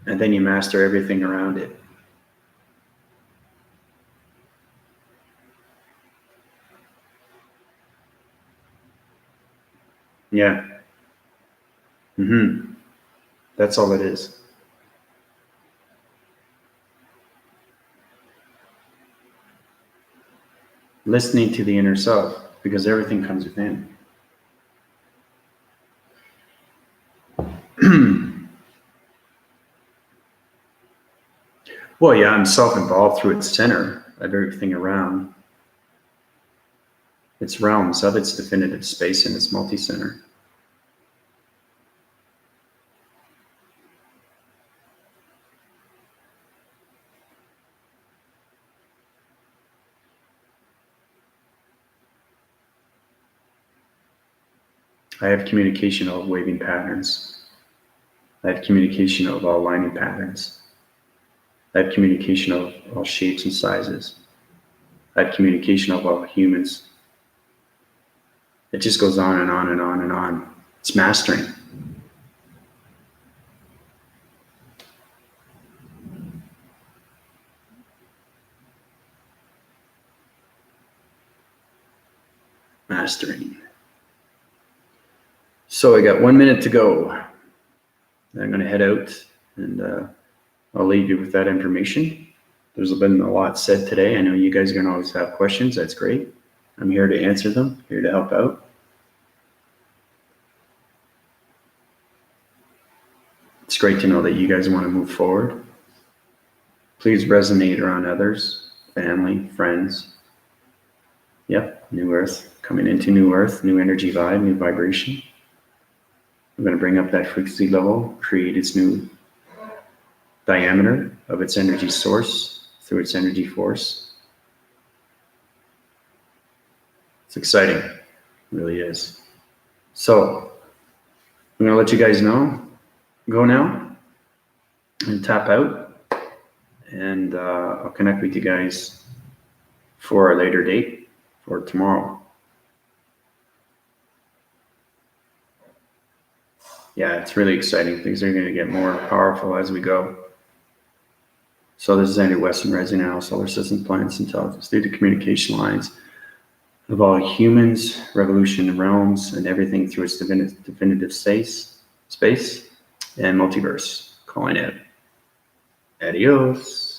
Speaker 1: And then you master everything around it. Yeah. That's all it is. Listening to the inner self, because everything comes within. Well, yeah, I'm self-involved through its center of everything around. Its realms of its definitive space and its multi-center. I have communication of waving patterns. I have communication of all lining patterns. I have communication of all shapes and sizes. I have communication of all humans. It just goes on and on and on and on. It's mastering. Mastering. So I got 1 minute to go. I'm going to head out and I'll leave you with that information. There's been a lot said today. I know you guys are going to always have questions. That's great. I'm here to answer them, here to help out. It's great to know that you guys want to move forward. Please resonate around others, family, friends. Yep, new earth, coming into new earth, new energy vibe, new vibration. We're going to bring up that frequency level, create its new diameter of its energy source through its energy force. It's exciting, it really is. So I'm going to let you guys know. Go now and tap out, and I'll connect with you guys for a later date for tomorrow. Yeah, it's really exciting. Things are going to get more powerful as we go. So this is Andrew Weston, rising in our solar system, planets, intelligence through the communication lines of all humans, revolution and realms, and everything through its definitive space and multiverse, calling it. Adios.